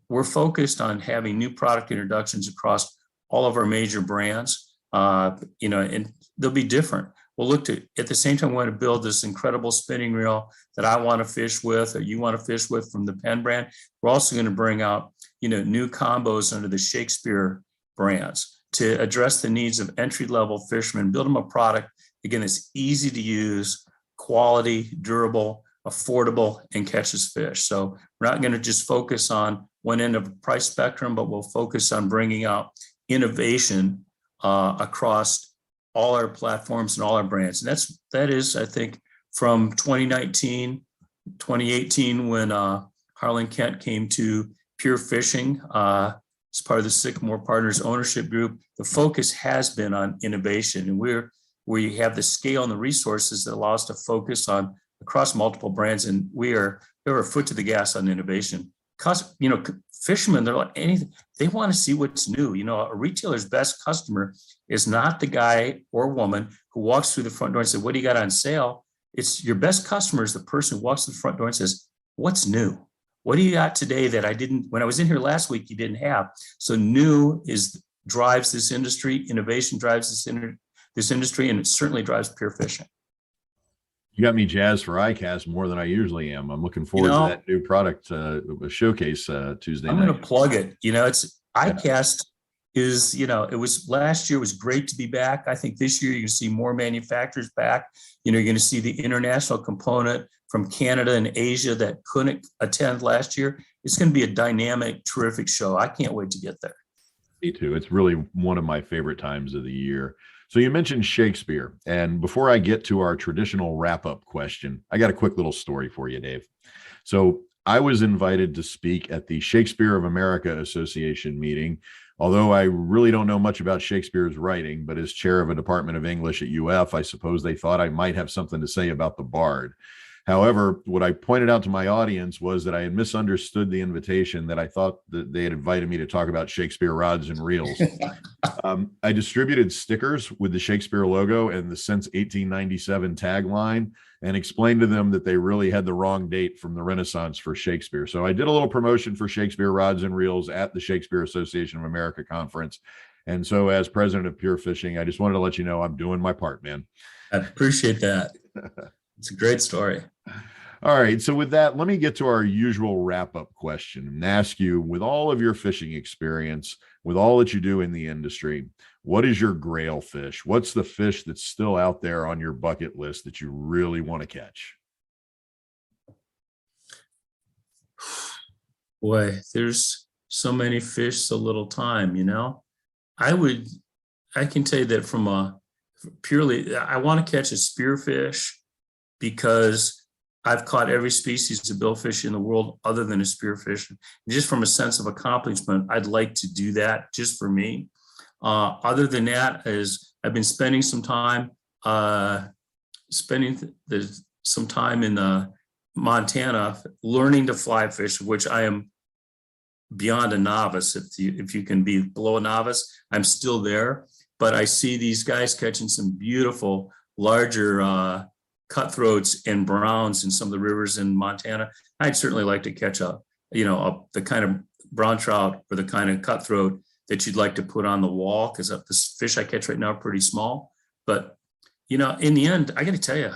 Speaker 3: we're focused on having new product introductions across all of our major brands, and they'll be different. We'll look to, at the same time, we want to build this incredible spinning reel that I want to fish with, or you want to fish with, from the Penn brand. We're also going to bring out, new combos under the Shakespeare brands to address the needs of entry-level fishermen, build them a product, again, that's easy to use, quality, durable, affordable, and catches fish. So we're not going to just focus on one end of the price spectrum, but we'll focus on bringing out innovation across all our platforms and all our brands. And that is, I think, from 2019, 2018, when Harlan Kent came to Pure Fishing as part of the Sycamore Partners ownership group, the focus has been on innovation. And we have the scale and the resources that allow us to focus on across multiple brands. And we're a foot to the gas on innovation. Because, fishermen, they're like anything. They want to see what's new. A retailer's best customer is not the guy or woman who walks through the front door and says, "What do you got on sale?" It's your best customer is the person who walks to the front door and says, "What's new? What do you got today that I didn't, when I was in here last week, you didn't have?" So new drives this industry. Innovation drives this industry, and it certainly drives Pure Fishing.
Speaker 2: You got me jazzed for ICAST more than I usually am. I'm looking forward to that new product showcase Tuesday night.
Speaker 3: I'm going to plug it. It's ICAST is, it was last year, was great to be back. I think this year you're going to see more manufacturers back. You're going to see the international component from Canada and Asia that couldn't attend last year. It's going to be a dynamic, terrific show. I can't wait to get there.
Speaker 2: Me too. It's really one of my favorite times of the year. So you mentioned Shakespeare, and before I get to our traditional wrap-up question, I got a quick little story for you, Dave. So I was invited to speak at the Shakespeare of America Association meeting, although I really don't know much about Shakespeare's writing, but as chair of a department of English at UF, I suppose they thought I might have something to say about the Bard. However, what I pointed out to my audience was that I had misunderstood the invitation, that I thought that they had invited me to talk about Shakespeare rods and reels. I distributed stickers with the Shakespeare logo and the since 1897 tagline, and explained to them that they really had the wrong date from the Renaissance for Shakespeare. So I did a little promotion for Shakespeare rods and reels at the Shakespeare Association of America conference. And so as president of Pure Fishing, I just wanted to let you know I'm doing my part, man.
Speaker 3: I appreciate that. It's a great story.
Speaker 2: All right. So with that, let me get to our usual wrap-up question and ask you, with all of your fishing experience, with all that you do in the industry, what is your grail fish? What's the fish that's still out there on your bucket list that you really want to catch?
Speaker 3: Boy, there's so many fish, so little time, I can tell you that from I want to catch a spearfish because I've caught every species of billfish in the world other than a spearfish. And just from a sense of accomplishment, I'd like to do that just for me. Other than that, I've been spending some time in Montana learning to fly fish, which I am beyond a novice. If you can be below a novice, I'm still there. But I see these guys catching some beautiful, larger cutthroats and browns in some of the rivers in Montana. I'd certainly like to catch the kind of brown trout or the kind of cutthroat that you'd like to put on the wall, because the fish I catch right now are pretty small. But, in the end, I got to tell you,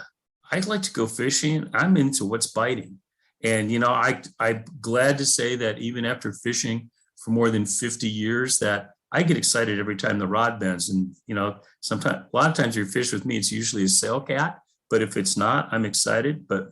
Speaker 3: I'd like to go fishing. I'm into what's biting. And, I'm glad to say that even after fishing for more than 50 years, that I get excited every time the rod bends. And, sometimes, a lot of times you fish with me, it's usually a sail cat. But if it's not, I'm excited. But,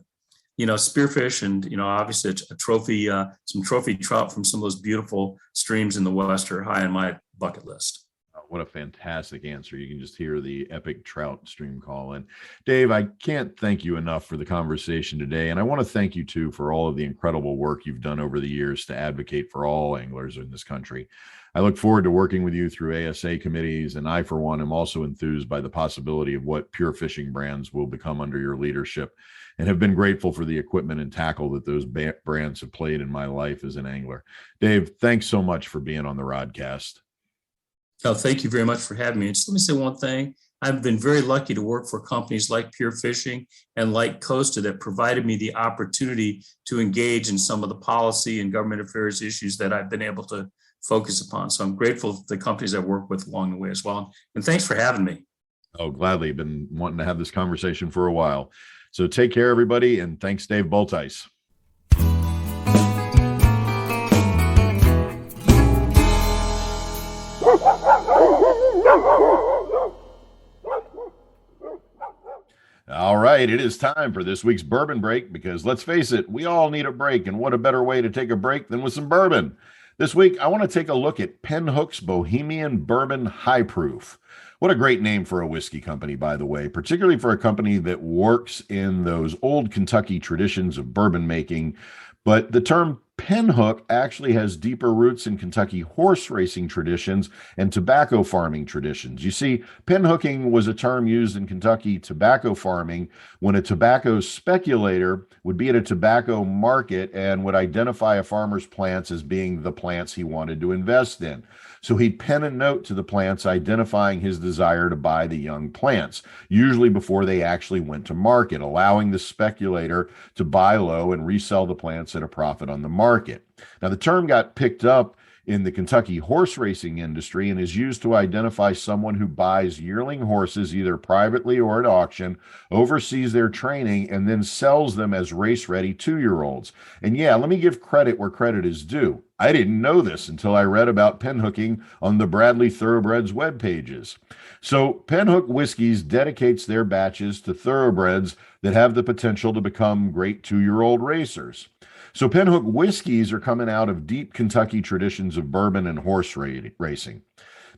Speaker 3: spearfish and, obviously a trophy, some trophy trout from some of those beautiful streams in the West are high on my bucket list.
Speaker 2: What a fantastic answer. You can just hear the epic trout stream call. And Dave, I can't thank you enough for the conversation today. And I want to thank you too for all of the incredible work you've done over the years to advocate for all anglers in this country. I look forward to working with you through ASA committees, and I, for one, am also enthused by the possibility of what pure fishing brands will become under your leadership, and have been grateful for the equipment and tackle that those brands have played in my life as an angler. Dave, thanks so much for being on the Rodcast.
Speaker 3: Oh, thank you very much for having me. And just let me say one thing. I've been very lucky to work for companies like Pure Fishing and like Costa that provided me the opportunity to engage in some of the policy and government affairs issues that I've been able to focus upon. So I'm grateful for the companies I've worked with along the way as well. And thanks for having me.
Speaker 2: Oh, gladly. Been wanting to have this conversation for a while. So take care, everybody. And thanks, Dave Bulthuis. All right, it is time for this week's bourbon break, because let's face it, we all need a break, and what a better way to take a break than with some bourbon. This week, I want to take a look at Pinhook's Bohemian Bourbon High Proof. What a great name for a whiskey company, by the way, particularly for a company that works in those old Kentucky traditions of bourbon making. But the term Pinhook actually has deeper roots in Kentucky horse racing traditions and tobacco farming traditions. You see, pinhooking was a term used in Kentucky tobacco farming when a tobacco speculator would be at a tobacco market and would identify a farmer's plants as being the plants he wanted to invest in. So he'd pen a note to the plants identifying his desire to buy the young plants, usually before they actually went to market, allowing the speculator to buy low and resell the plants at a profit on the market. Now, the term got picked up in the Kentucky horse racing industry and is used to identify someone who buys yearling horses either privately or at auction, oversees their training, and then sells them as race-ready 2-year-olds. And yeah, let me give credit where credit is due. I didn't know this until I read about pinhooking on the Bradley Thoroughbreds web pages. So Pinhook Whiskies dedicates their batches to thoroughbreds that have the potential to become great 2-year-old racers. So Pinhook whiskeys are coming out of deep Kentucky traditions of bourbon and horse racing.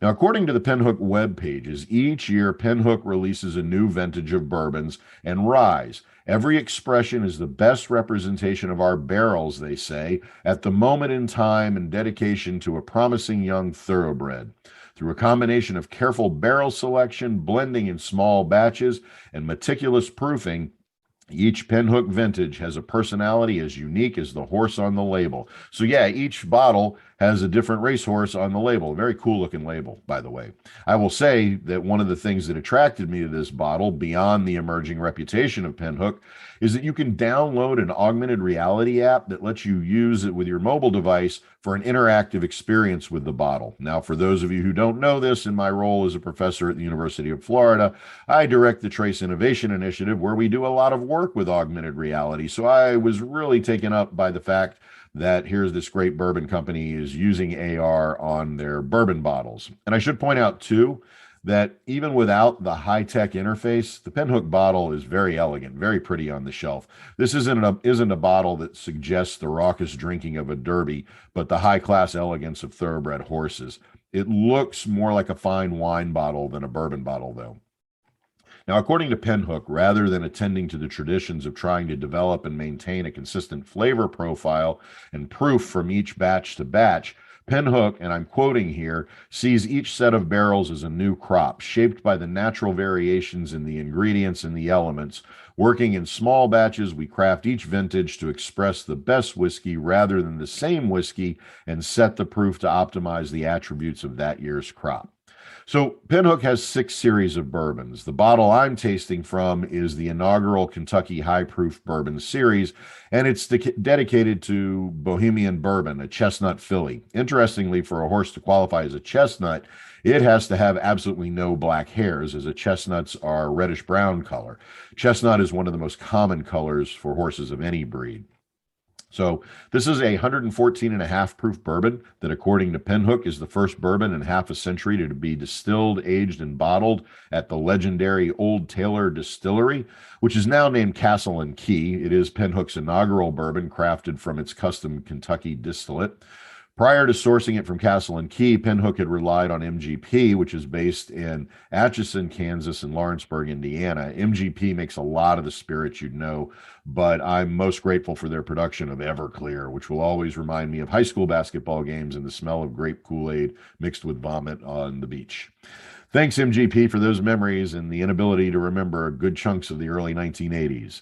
Speaker 2: Now, according to the Pinhook web pages, each year Pinhook releases a new vintage of bourbons and ryes. Every expression is the best representation of our barrels, they say, at the moment in time and dedication to a promising young thoroughbred. Through a combination of careful barrel selection, blending in small batches, and meticulous proofing, each Pinhook vintage has a personality as unique as the horse on the label. So yeah, each bottle has a different racehorse on the label. A very cool looking label, by the way. I will say that one of the things that attracted me to this bottle, beyond the emerging reputation of Pinhook, is that you can download an augmented reality app that lets you use it with your mobile device for an interactive experience with the bottle. Now, for those of you who don't know this, in my role as a professor at the University of Florida, I direct the Trace Innovation Initiative, where we do a lot of work with augmented reality. So I was really taken up by the fact that here's this great bourbon company is using AR on their bourbon bottles. And I should point out, too, that even without the high-tech interface, the Pinhook bottle is very elegant, very pretty on the shelf. This isn't a bottle that suggests the raucous drinking of a derby, but the high-class elegance of thoroughbred horses. It looks more like a fine wine bottle than a bourbon bottle, though. Now, according to Pinhook, rather than attending to the traditions of trying to develop and maintain a consistent flavor profile and proof from each batch to batch, Pinhook, and I'm quoting here, sees each set of barrels as a new crop, shaped by the natural variations in the ingredients and the elements. Working in small batches, we craft each vintage to express the best whiskey rather than the same whiskey and set the proof to optimize the attributes of that year's crop. So Pinhook has 6 series of bourbons. The bottle I'm tasting from is the inaugural Kentucky High Proof Bourbon Series, and it's dedicated to Bohemian Bourbon, a chestnut filly. Interestingly, for a horse to qualify as a chestnut, it has to have absolutely no black hairs, as chestnuts are reddish-brown color. Chestnut is one of the most common colors for horses of any breed. So this is a 114.5 proof bourbon that, according to Pinhook, is the first bourbon in half a century to be distilled, aged, and bottled at the legendary Old Taylor Distillery, which is now named Castle and Key. It is Pinhook's inaugural bourbon crafted from its custom Kentucky distillate. Prior to sourcing it from Castle and Key, Pinhook had relied on MGP, which is based in Atchison, Kansas, and Lawrenceburg, Indiana. MGP makes a lot of the spirits you'd know, but I'm most grateful for their production of Everclear, which will always remind me of high school basketball games and the smell of grape Kool-Aid mixed with vomit on the beach. Thanks, MGP, for those memories and the inability to remember good chunks of the early 1980s.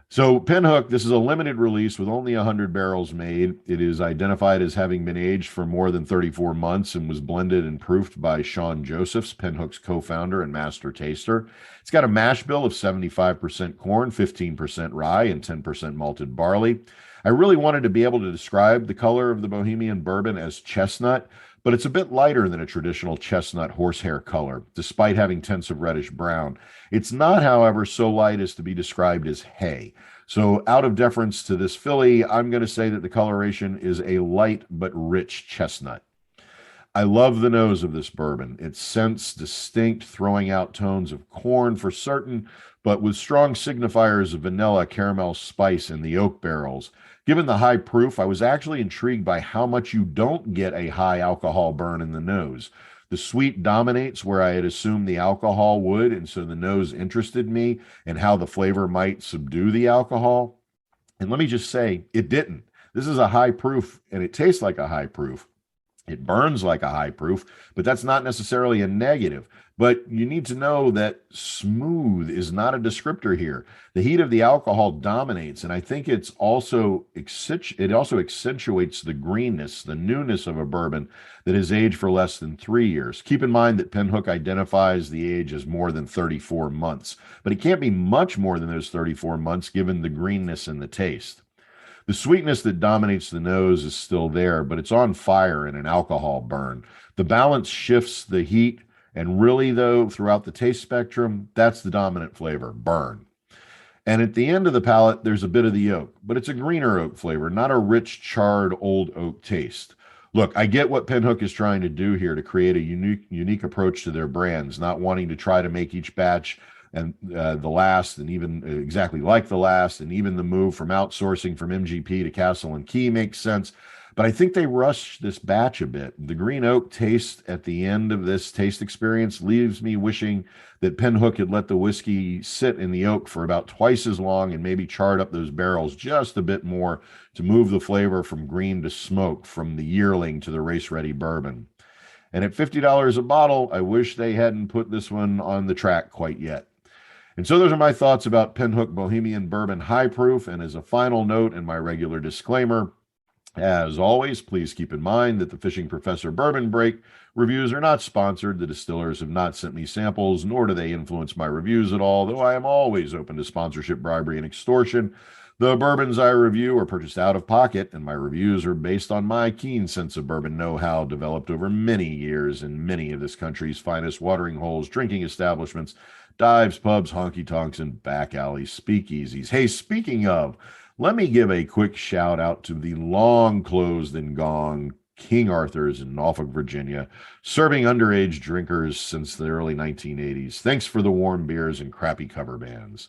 Speaker 2: So Pinhook, this is a limited release with only 100 barrels made. It is identified as having been aged for more than 34 months and was blended and proofed by Sean Josephs, Pinhook's co-founder and master taster. It's got a mash bill of 75% corn, 15% rye, and 10% malted barley. I really wanted to be able to describe the color of the Bohemian bourbon as chestnut, but it's a bit lighter than a traditional chestnut horsehair color, despite having tints of reddish brown. It's not, however, so light as to be described as hay. So out of deference to this filly, I'm going to say that the coloration is a light but rich chestnut. I love the nose of this bourbon. It scents distinct, throwing out tones of corn for certain, but with strong signifiers of vanilla, caramel, spice in the oak barrels. Given the high proof, I was actually intrigued by how much you don't get a high alcohol burn in the nose. The sweet dominates where I had assumed the alcohol would, and so the nose interested me and how the flavor might subdue the alcohol. And let me just say, it didn't. This is a high proof, and it tastes like a high proof. It burns like a high proof, but that's not necessarily a negative. But you need to know that smooth is not a descriptor here. The heat of the alcohol dominates, and I think it also accentuates the greenness, the newness of a bourbon that is aged for less than 3 years. Keep in mind that Pinhook identifies the age as more than 34 months, but it can't be much more than those 34 months given the greenness and the taste. The sweetness that dominates the nose is still there, but it's on fire in an alcohol burn. The balance shifts the heat, and really, though, throughout the taste spectrum, that's the dominant flavor, burn. And at the end of the palate, there's a bit of the oak, but it's a greener oak flavor, not a rich, charred, old oak taste. Look, I get what Pinhook is trying to do here to create a unique approach to their brands, not wanting to try to make each batch and the last, and even exactly like the last, and even the move from outsourcing from MGP to Castle and Key makes sense. But I think they rushed this batch a bit. The green oak taste at the end of this taste experience leaves me wishing that Pinhook had let the whiskey sit in the oak for about twice as long and maybe charred up those barrels just a bit more to move the flavor from green to smoke, from the yearling to the race-ready bourbon. And at $50 a bottle, I wish they hadn't put this one on the track quite yet. And so those are my thoughts about Pinhook Bohemian Bourbon High Proof. And as a final note and my regular disclaimer, as always, please keep in mind that the Fishing Professor Bourbon Break reviews are not sponsored. The distillers have not sent me samples, nor do they influence my reviews at all, though I am always open to sponsorship, bribery, and extortion. The bourbons I review are purchased out of pocket, and my reviews are based on my keen sense of bourbon know-how developed over many years in many of this country's finest watering holes, drinking establishments, dives, pubs, honky-tonks, and back alley speakeasies. Hey, speaking of, let me give a quick shout out to the long closed and gone King Arthur's in Norfolk, Virginia, serving underage drinkers since the early 1980s. Thanks for the warm beers and crappy cover bands.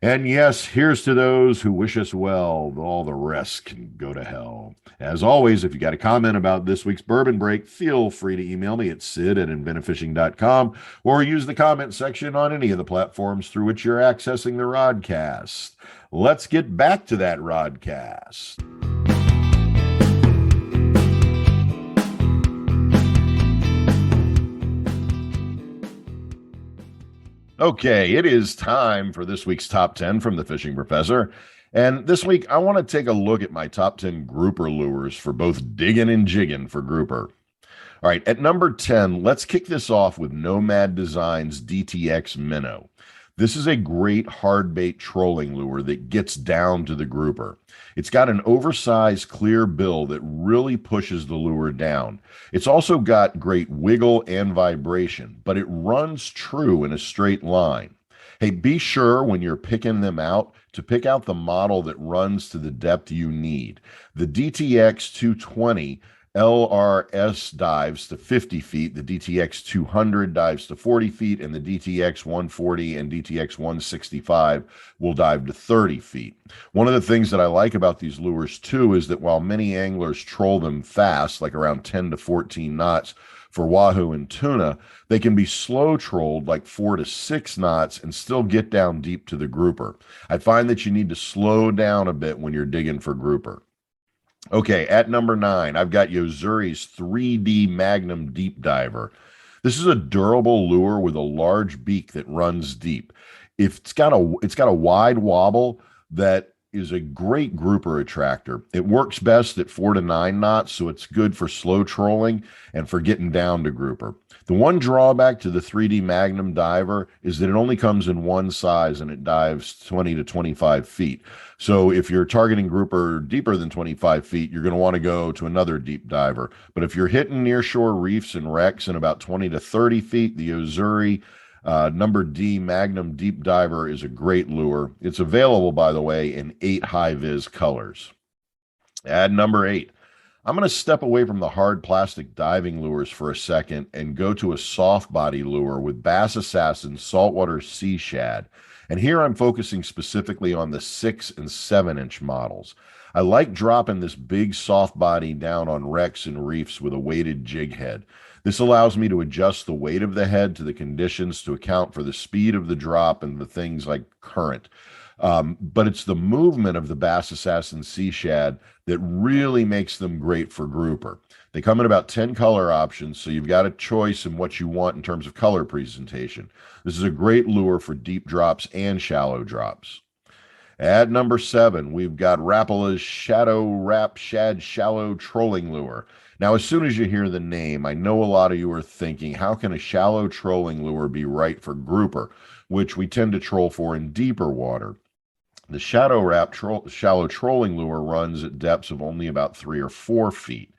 Speaker 2: And yes, here's to those who wish us well. All the rest can go to hell. As always, if you got a comment about this week's Bourbon Break, feel free to email me at sid@inventivefishing.com or use the comment section on any of the platforms through which you're accessing the Rodcast. Let's get back to that Rodcast. Okay, it is time for this week's top 10 from the Fishing Professor. And this week, I want to take a look at my top 10 grouper lures for both digging and jigging for grouper. All right, at number 10, let's kick this off with Nomad Designs DTX Minnow. This is a great hard bait trolling lure that gets down to the grouper. It's got an oversized clear bill that really pushes the lure down. It's also got great wiggle and vibration, but it runs true in a straight line. Hey, be sure when you're picking them out to pick out the model that runs to the depth you need. The DTX 220 LRS dives to 50 feet, the DTX 200 dives to 40 feet, and the DTX 140 and DTX 165 will dive to 30 feet. One of the things that I like about these lures too is that while many anglers troll them fast, like around 10 to 14 knots for wahoo and tuna, they can be slow trolled like 4 to 6 knots and still get down deep to the grouper. I find that you need to slow down a bit when you're digging for grouper. Okay, at number 9, I've got Yo-Zuri's 3D Magnum Deep Diver. This is a durable lure with a large beak that runs deep. It's got a wide wobble that is a great grouper attractor. It works best at 4 to 9 knots, so it's good for slow trolling and for getting down to grouper. The one drawback to the 3D Magnum Diver is that it only comes in one size and it dives 20 to 25 feet. So if you're targeting grouper deeper than 25 feet, you're going to want to go to another deep diver. But if you're hitting nearshore reefs and wrecks in about 20 to 30 feet, the Yo-Zuri number D Magnum Deep Diver is a great lure. It's available, by the way, in 8 high-vis colors. At number 8, I'm going to step away from the hard plastic diving lures for a second and go to a soft body lure with Bass Assassin Saltwater Sea Shad. And here I'm focusing specifically on the 6 and 7 inch models. I like dropping this big soft body down on wrecks and reefs with a weighted jig head. This allows me to adjust the weight of the head to the conditions to account for the speed of the drop and the things like current. But it's the movement of the Bass Assassin Sea Shad that really makes them great for grouper. They come in about 10 color options, so you've got a choice in what you want in terms of color presentation. This is a great lure for deep drops and shallow drops. At number 7, we've got Rapala's Shadow Rap Shad Shallow Trolling Lure. Now, as soon as you hear the name, I know a lot of you are thinking, how can a shallow trolling lure be right for grouper, which we tend to troll for in deeper water? The Shadow Rap Shallow Trolling Lure runs at depths of only about 3 or 4 feet.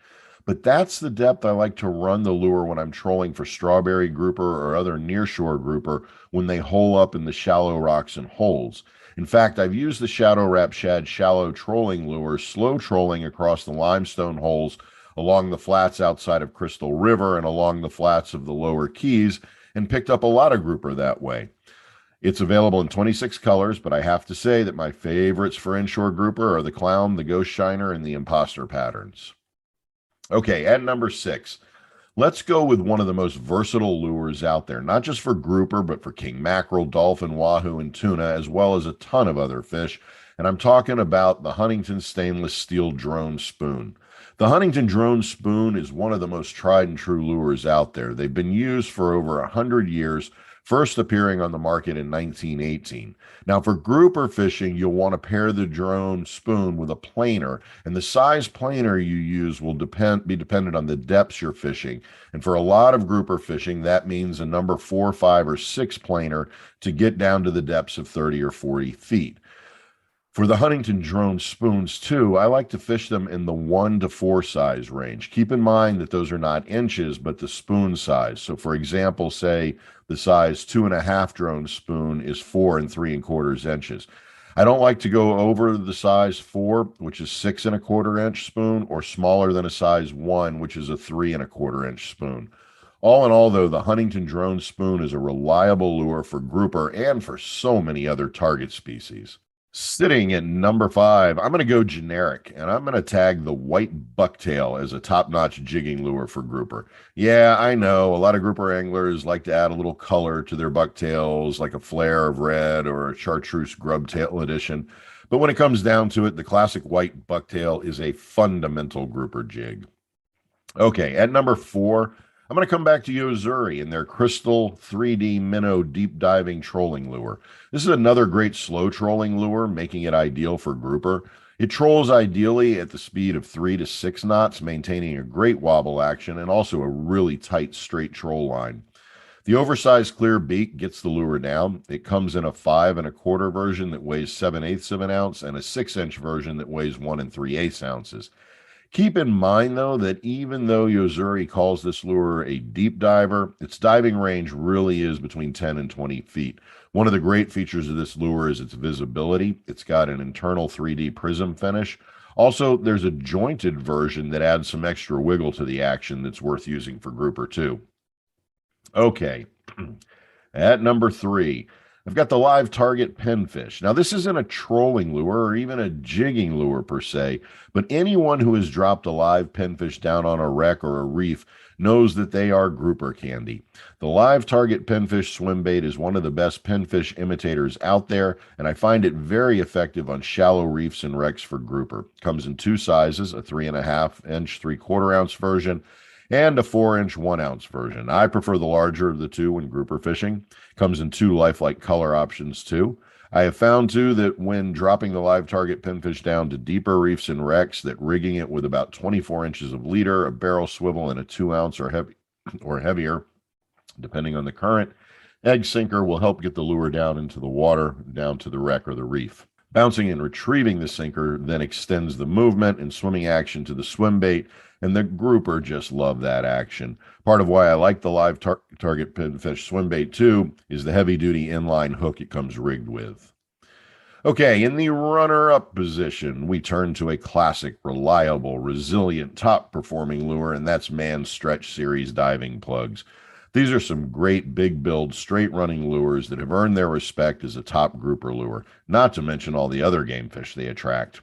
Speaker 2: But that's the depth I like to run the lure when I'm trolling for strawberry grouper or other nearshore grouper when they hole up in the shallow rocks and holes. In fact, I've used the Shadow Rap Shad Shallow Trolling Lure slow trolling across the limestone holes along the flats outside of Crystal River and along the flats of the lower Keys and picked up a lot of grouper that way. It's available in 26 colors, but I have to say that my favorites for inshore grouper are the Clown, the Ghost Shiner, and the Imposter patterns. Okay, at number 6, let's go with one of the most versatile lures out there, not just for grouper, but for king mackerel, dolphin, wahoo, and tuna, as well as a ton of other fish. And I'm talking about the Huntington Stainless Steel Drone Spoon. The Huntington Drone Spoon is one of the most tried and true lures out there. They've been used for over 100 years, first appearing on the market in 1918. Now, for grouper fishing, you'll want to pair the drone spoon with a planer, and the size planer you use will be dependent on the depths you're fishing. And for a lot of grouper fishing, that means a number 4, 5, or 6 planer to get down to the depths of 30 or 40 feet. For the Huntington Drone Spoons, too, I like to fish them in the 1 to 4 size range. Keep in mind that those are not inches, but the spoon size. So, for example, say the size 2.5 drone spoon is 4 3/4 inches. I don't like to go over the size 4, which is 6¼ inch spoon, or smaller than a size 1, which is a 3¼ inch spoon. All in all, though, the Huntington drone spoon is a reliable lure for grouper and for so many other target species. Sitting at number 5, I'm going to go generic, and I'm going to tag the white bucktail as a top-notch jigging lure for grouper. Yeah, I know, a lot of grouper anglers like to add a little color to their bucktails, like a flare of red or a chartreuse grubtail edition. But when it comes down to it, the classic white bucktail is a fundamental grouper jig. Okay, at number 4, I'm going to come back to Yo-Zuri and their Crystal 3D Minnow Deep Diving Trolling Lure. This is another great slow trolling lure, making it ideal for grouper. It trolls ideally at the speed of 3 to 6 knots, maintaining a great wobble action and also a really tight straight troll line. The oversized clear beak gets the lure down. It comes in a 5¼ version that weighs 7/8 of an ounce and a 6-inch version that weighs 1 3/8 ounces. Keep in mind, though, that even though Yo-Zuri calls this lure a deep diver, its diving range really is between 10 and 20 feet. One of the great features of this lure is its visibility. It's got an internal 3D prism finish. Also, there's a jointed version that adds some extra wiggle to the action that's worth using for grouper, too. Okay, at number 3, I've got the live target pinfish. Now, this isn't a trolling lure or even a jigging lure per se, but anyone who has dropped a live pinfish down on a wreck or a reef knows that they are grouper candy. The live target pinfish swim bait is one of the best pinfish imitators out there, and I find it very effective on shallow reefs and wrecks for grouper. Comes in 2 sizes, a 3.5-inch 3/4 ounce version and a 4-inch 1-ounce version. I prefer the larger of the two when grouper fishing. Comes in 2 lifelike color options too. I have found too that when dropping the live target pinfish down to deeper reefs and wrecks, that rigging it with about 24 inches of leader, a barrel swivel, and a 2-ounce or heavier, depending on the current, egg sinker will help get the lure down into the water, down to the wreck or the reef. Bouncing and retrieving the sinker then extends the movement and swimming action to the swim bait, and the grouper just love that action. Part of why I like the live target pinfish swim bait too is the heavy-duty inline hook it comes rigged with. Okay, in the runner-up position, we turn to a classic, reliable, resilient, top-performing lure, and that's Mann Stretch Series diving plugs. These are some great big-build, straight-running lures that have earned their respect as a top grouper lure, not to mention all the other game fish they attract.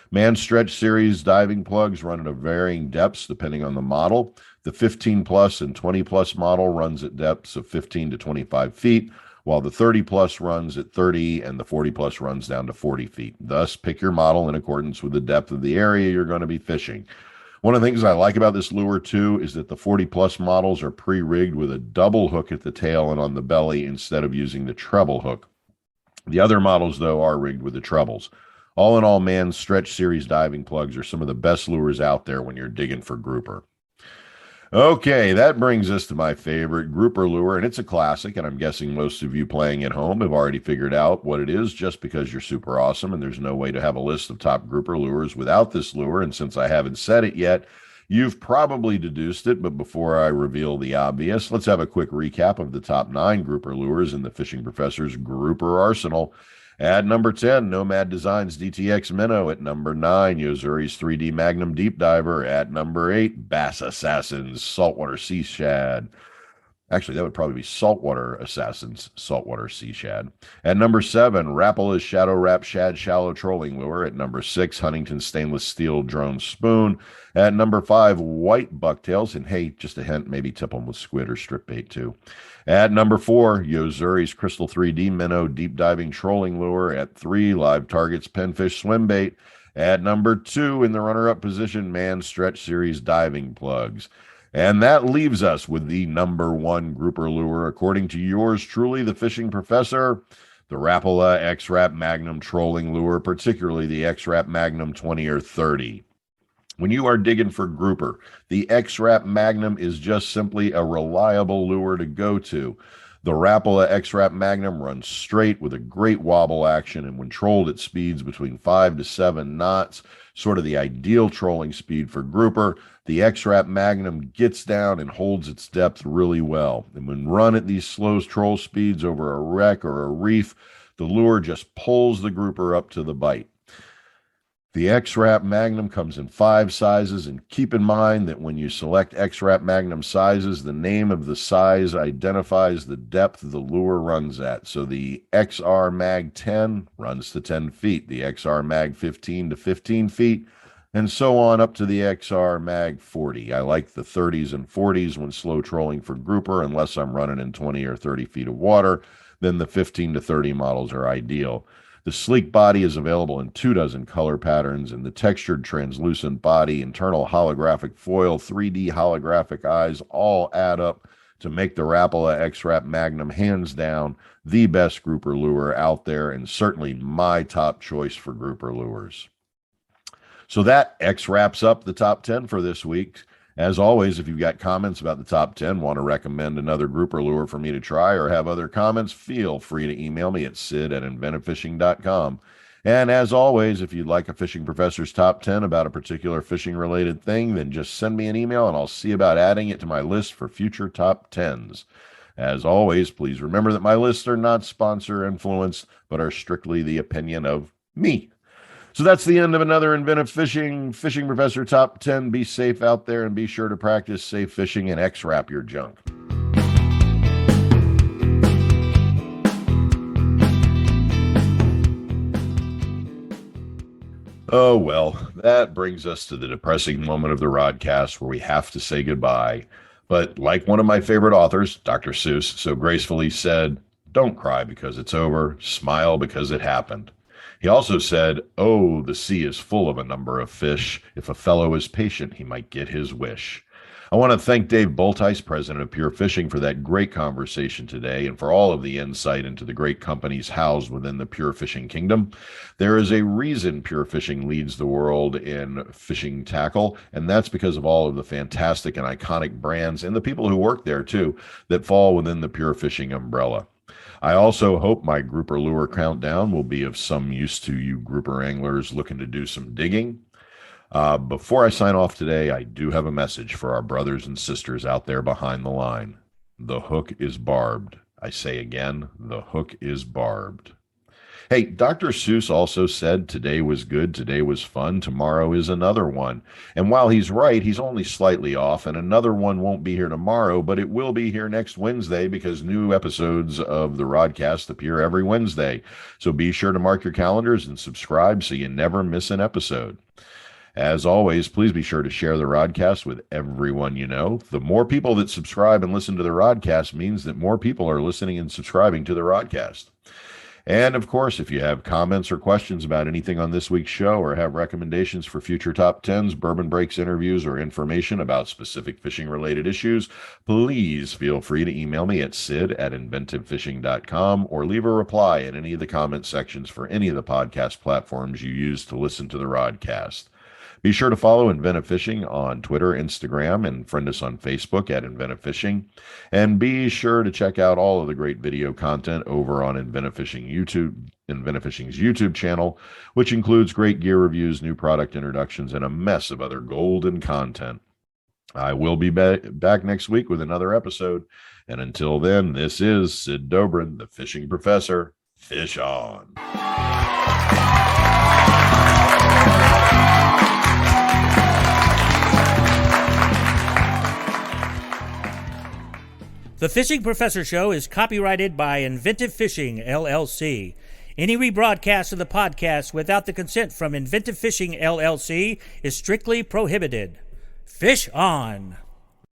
Speaker 2: Mann Stretch Series diving plugs run at varying depths depending on the model. The 15+ and 20+ model runs at depths of 15 to 25 feet, while the 30+ runs at 30 and the 40+ runs down to 40 feet. Thus, pick your model in accordance with the depth of the area you're going to be fishing. One of the things I like about this lure, too, is that the 40+ models are pre-rigged with a double hook at the tail and on the belly instead of using the treble hook. The other models, though, are rigged with the trebles. All in all, Mann Stretch Series diving plugs are some of the best lures out there when you're digging for grouper. Okay, that brings us to my favorite grouper lure, and it's a classic, and I'm guessing most of you playing at home have already figured out what it is just because you're super awesome, and there's no way to have a list of top grouper lures without this lure, and since I haven't said it yet, you've probably deduced it, but before I reveal the obvious, let's have a quick recap of the top 9 grouper lures in the Fishing Professor's Grouper Arsenal. At number 10, Nomad Designs DTX Minnow. At number 9, Yo-Zuri's 3D Magnum Deep Diver. At number 8, Bass Assassin's Saltwater Sea Shad. Actually, that would probably be Saltwater Assassin's Saltwater Sea Shad. At number 7, Rapala's Shadow Wrap Shad Shallow Trolling Lure. At number 6, Huntington Stainless Steel Drone Spoon. At number 5, White Bucktails. And hey, just a hint, maybe tip them with squid or strip bait too. At number 4, Yo-Zuri's Crystal 3D Minnow Deep Diving Trolling Lure. At 3, Live Target's Pinfish Swim Bait. At number 2, in the runner-up position, Mann Stretch Series Diving Plugs. And that leaves us with the number 1 grouper lure, according to yours truly, the Fishing Professor, the Rapala X-Rap Magnum Trolling Lure, particularly the X-Rap Magnum 20 or 30. When you are digging for grouper, the X-Rap Magnum is just simply a reliable lure to go to. The Rapala X-Rap Magnum runs straight with a great wobble action, and when trolled at speeds between 5 to 7 knots, sort of the ideal trolling speed for grouper, the X-Rap Magnum gets down and holds its depth really well. And when run at these slow troll speeds over a wreck or a reef, The lure just pulls the grouper up to the bite. The X-Wrap Magnum comes in 5 sizes, and keep in mind that when you select X-Wrap Magnum sizes, the name of the size identifies the depth the lure runs at. So the XR Mag 10 runs to 10 feet, the XR Mag 15 to 15 feet, and so on up to the XR Mag 40. I like the 30s and 40s when slow trolling for grouper, unless I'm running in 20 or 30 feet of water. Then the 15 to 30 models are ideal. The sleek body is available in 24 color patterns, and the textured translucent body, internal holographic foil, 3D holographic eyes all add up to make the Rapala X-Wrap Magnum hands down the best grouper lure out there, and certainly my top choice for grouper lures. So that wraps up the top 10 for this week. As always, if you've got comments about the top 10, want to recommend another grouper lure for me to try, or have other comments, feel free to email me at sid@inventivefishing.com. And as always, if you'd like a Fishing Professor's top 10 about a particular fishing-related thing, then just send me an email and I'll see about adding it to my list for future top 10s. As always, please remember that my lists are not sponsor influenced, but are strictly the opinion of me. So that's the end of another Inventive Fishing Professor Top 10. Be safe out there and be sure to practice safe fishing and X-Wrap your junk. Oh, well, that brings us to the depressing moment of the Rodcast where we have to say goodbye. But like one of my favorite authors, Dr. Seuss, so gracefully said, "Don't cry because it's over, smile because it happened." He also said, "Oh, the sea is full of a number of fish. If a fellow is patient, he might get his wish." I want to thank Dave Bulthuis, president of Pure Fishing, for that great conversation today and for all of the insight into the great companies housed within the Pure Fishing kingdom. There is a reason Pure Fishing leads the world in fishing tackle, and that's because of all of the fantastic and iconic brands and the people who work there, too, that fall within the Pure Fishing umbrella. I also hope my grouper lure countdown will be of some use to you grouper anglers looking to do some digging. Before I sign off today, I do have a message for our brothers and sisters out there behind the line. The hook is barbed. I say again, the hook is barbed. Hey, Dr. Seuss also said today was good, today was fun, tomorrow is another one. And while he's right, he's only slightly off, and another one won't be here tomorrow, but it will be here next Wednesday because new episodes of the Rodcast appear every Wednesday. So be sure to mark your calendars and subscribe so you never miss an episode. As always, please be sure to share the Rodcast with everyone you know. The more people that subscribe and listen to the Rodcast means that more people are listening and subscribing to the Rodcast. And of course, if you have comments or questions about anything on this week's show or have recommendations for future top 10s, Bourbon Breaks interviews, or information about specific fishing-related issues, please feel free to email me at sid@inventivefishing.com or leave a reply in any of the comment sections for any of the podcast platforms you use to listen to the Rodcast. Be sure to follow Inventive Fishing on Twitter, Instagram, and friend us on Facebook at Inventive Fishing. And be sure to check out all of the great video content over on Inventive Fishing's YouTube channel, which includes great gear reviews, new product introductions, and a mess of other golden content. I will be back next week with another episode. And until then, this is Sid Dobrin, the Fishing Professor. Fish on.
Speaker 1: The Fishing Professor Show is copyrighted by Inventive Fishing, LLC. Any rebroadcast of the podcast without the consent from Inventive Fishing, LLC is strictly prohibited. Fish on!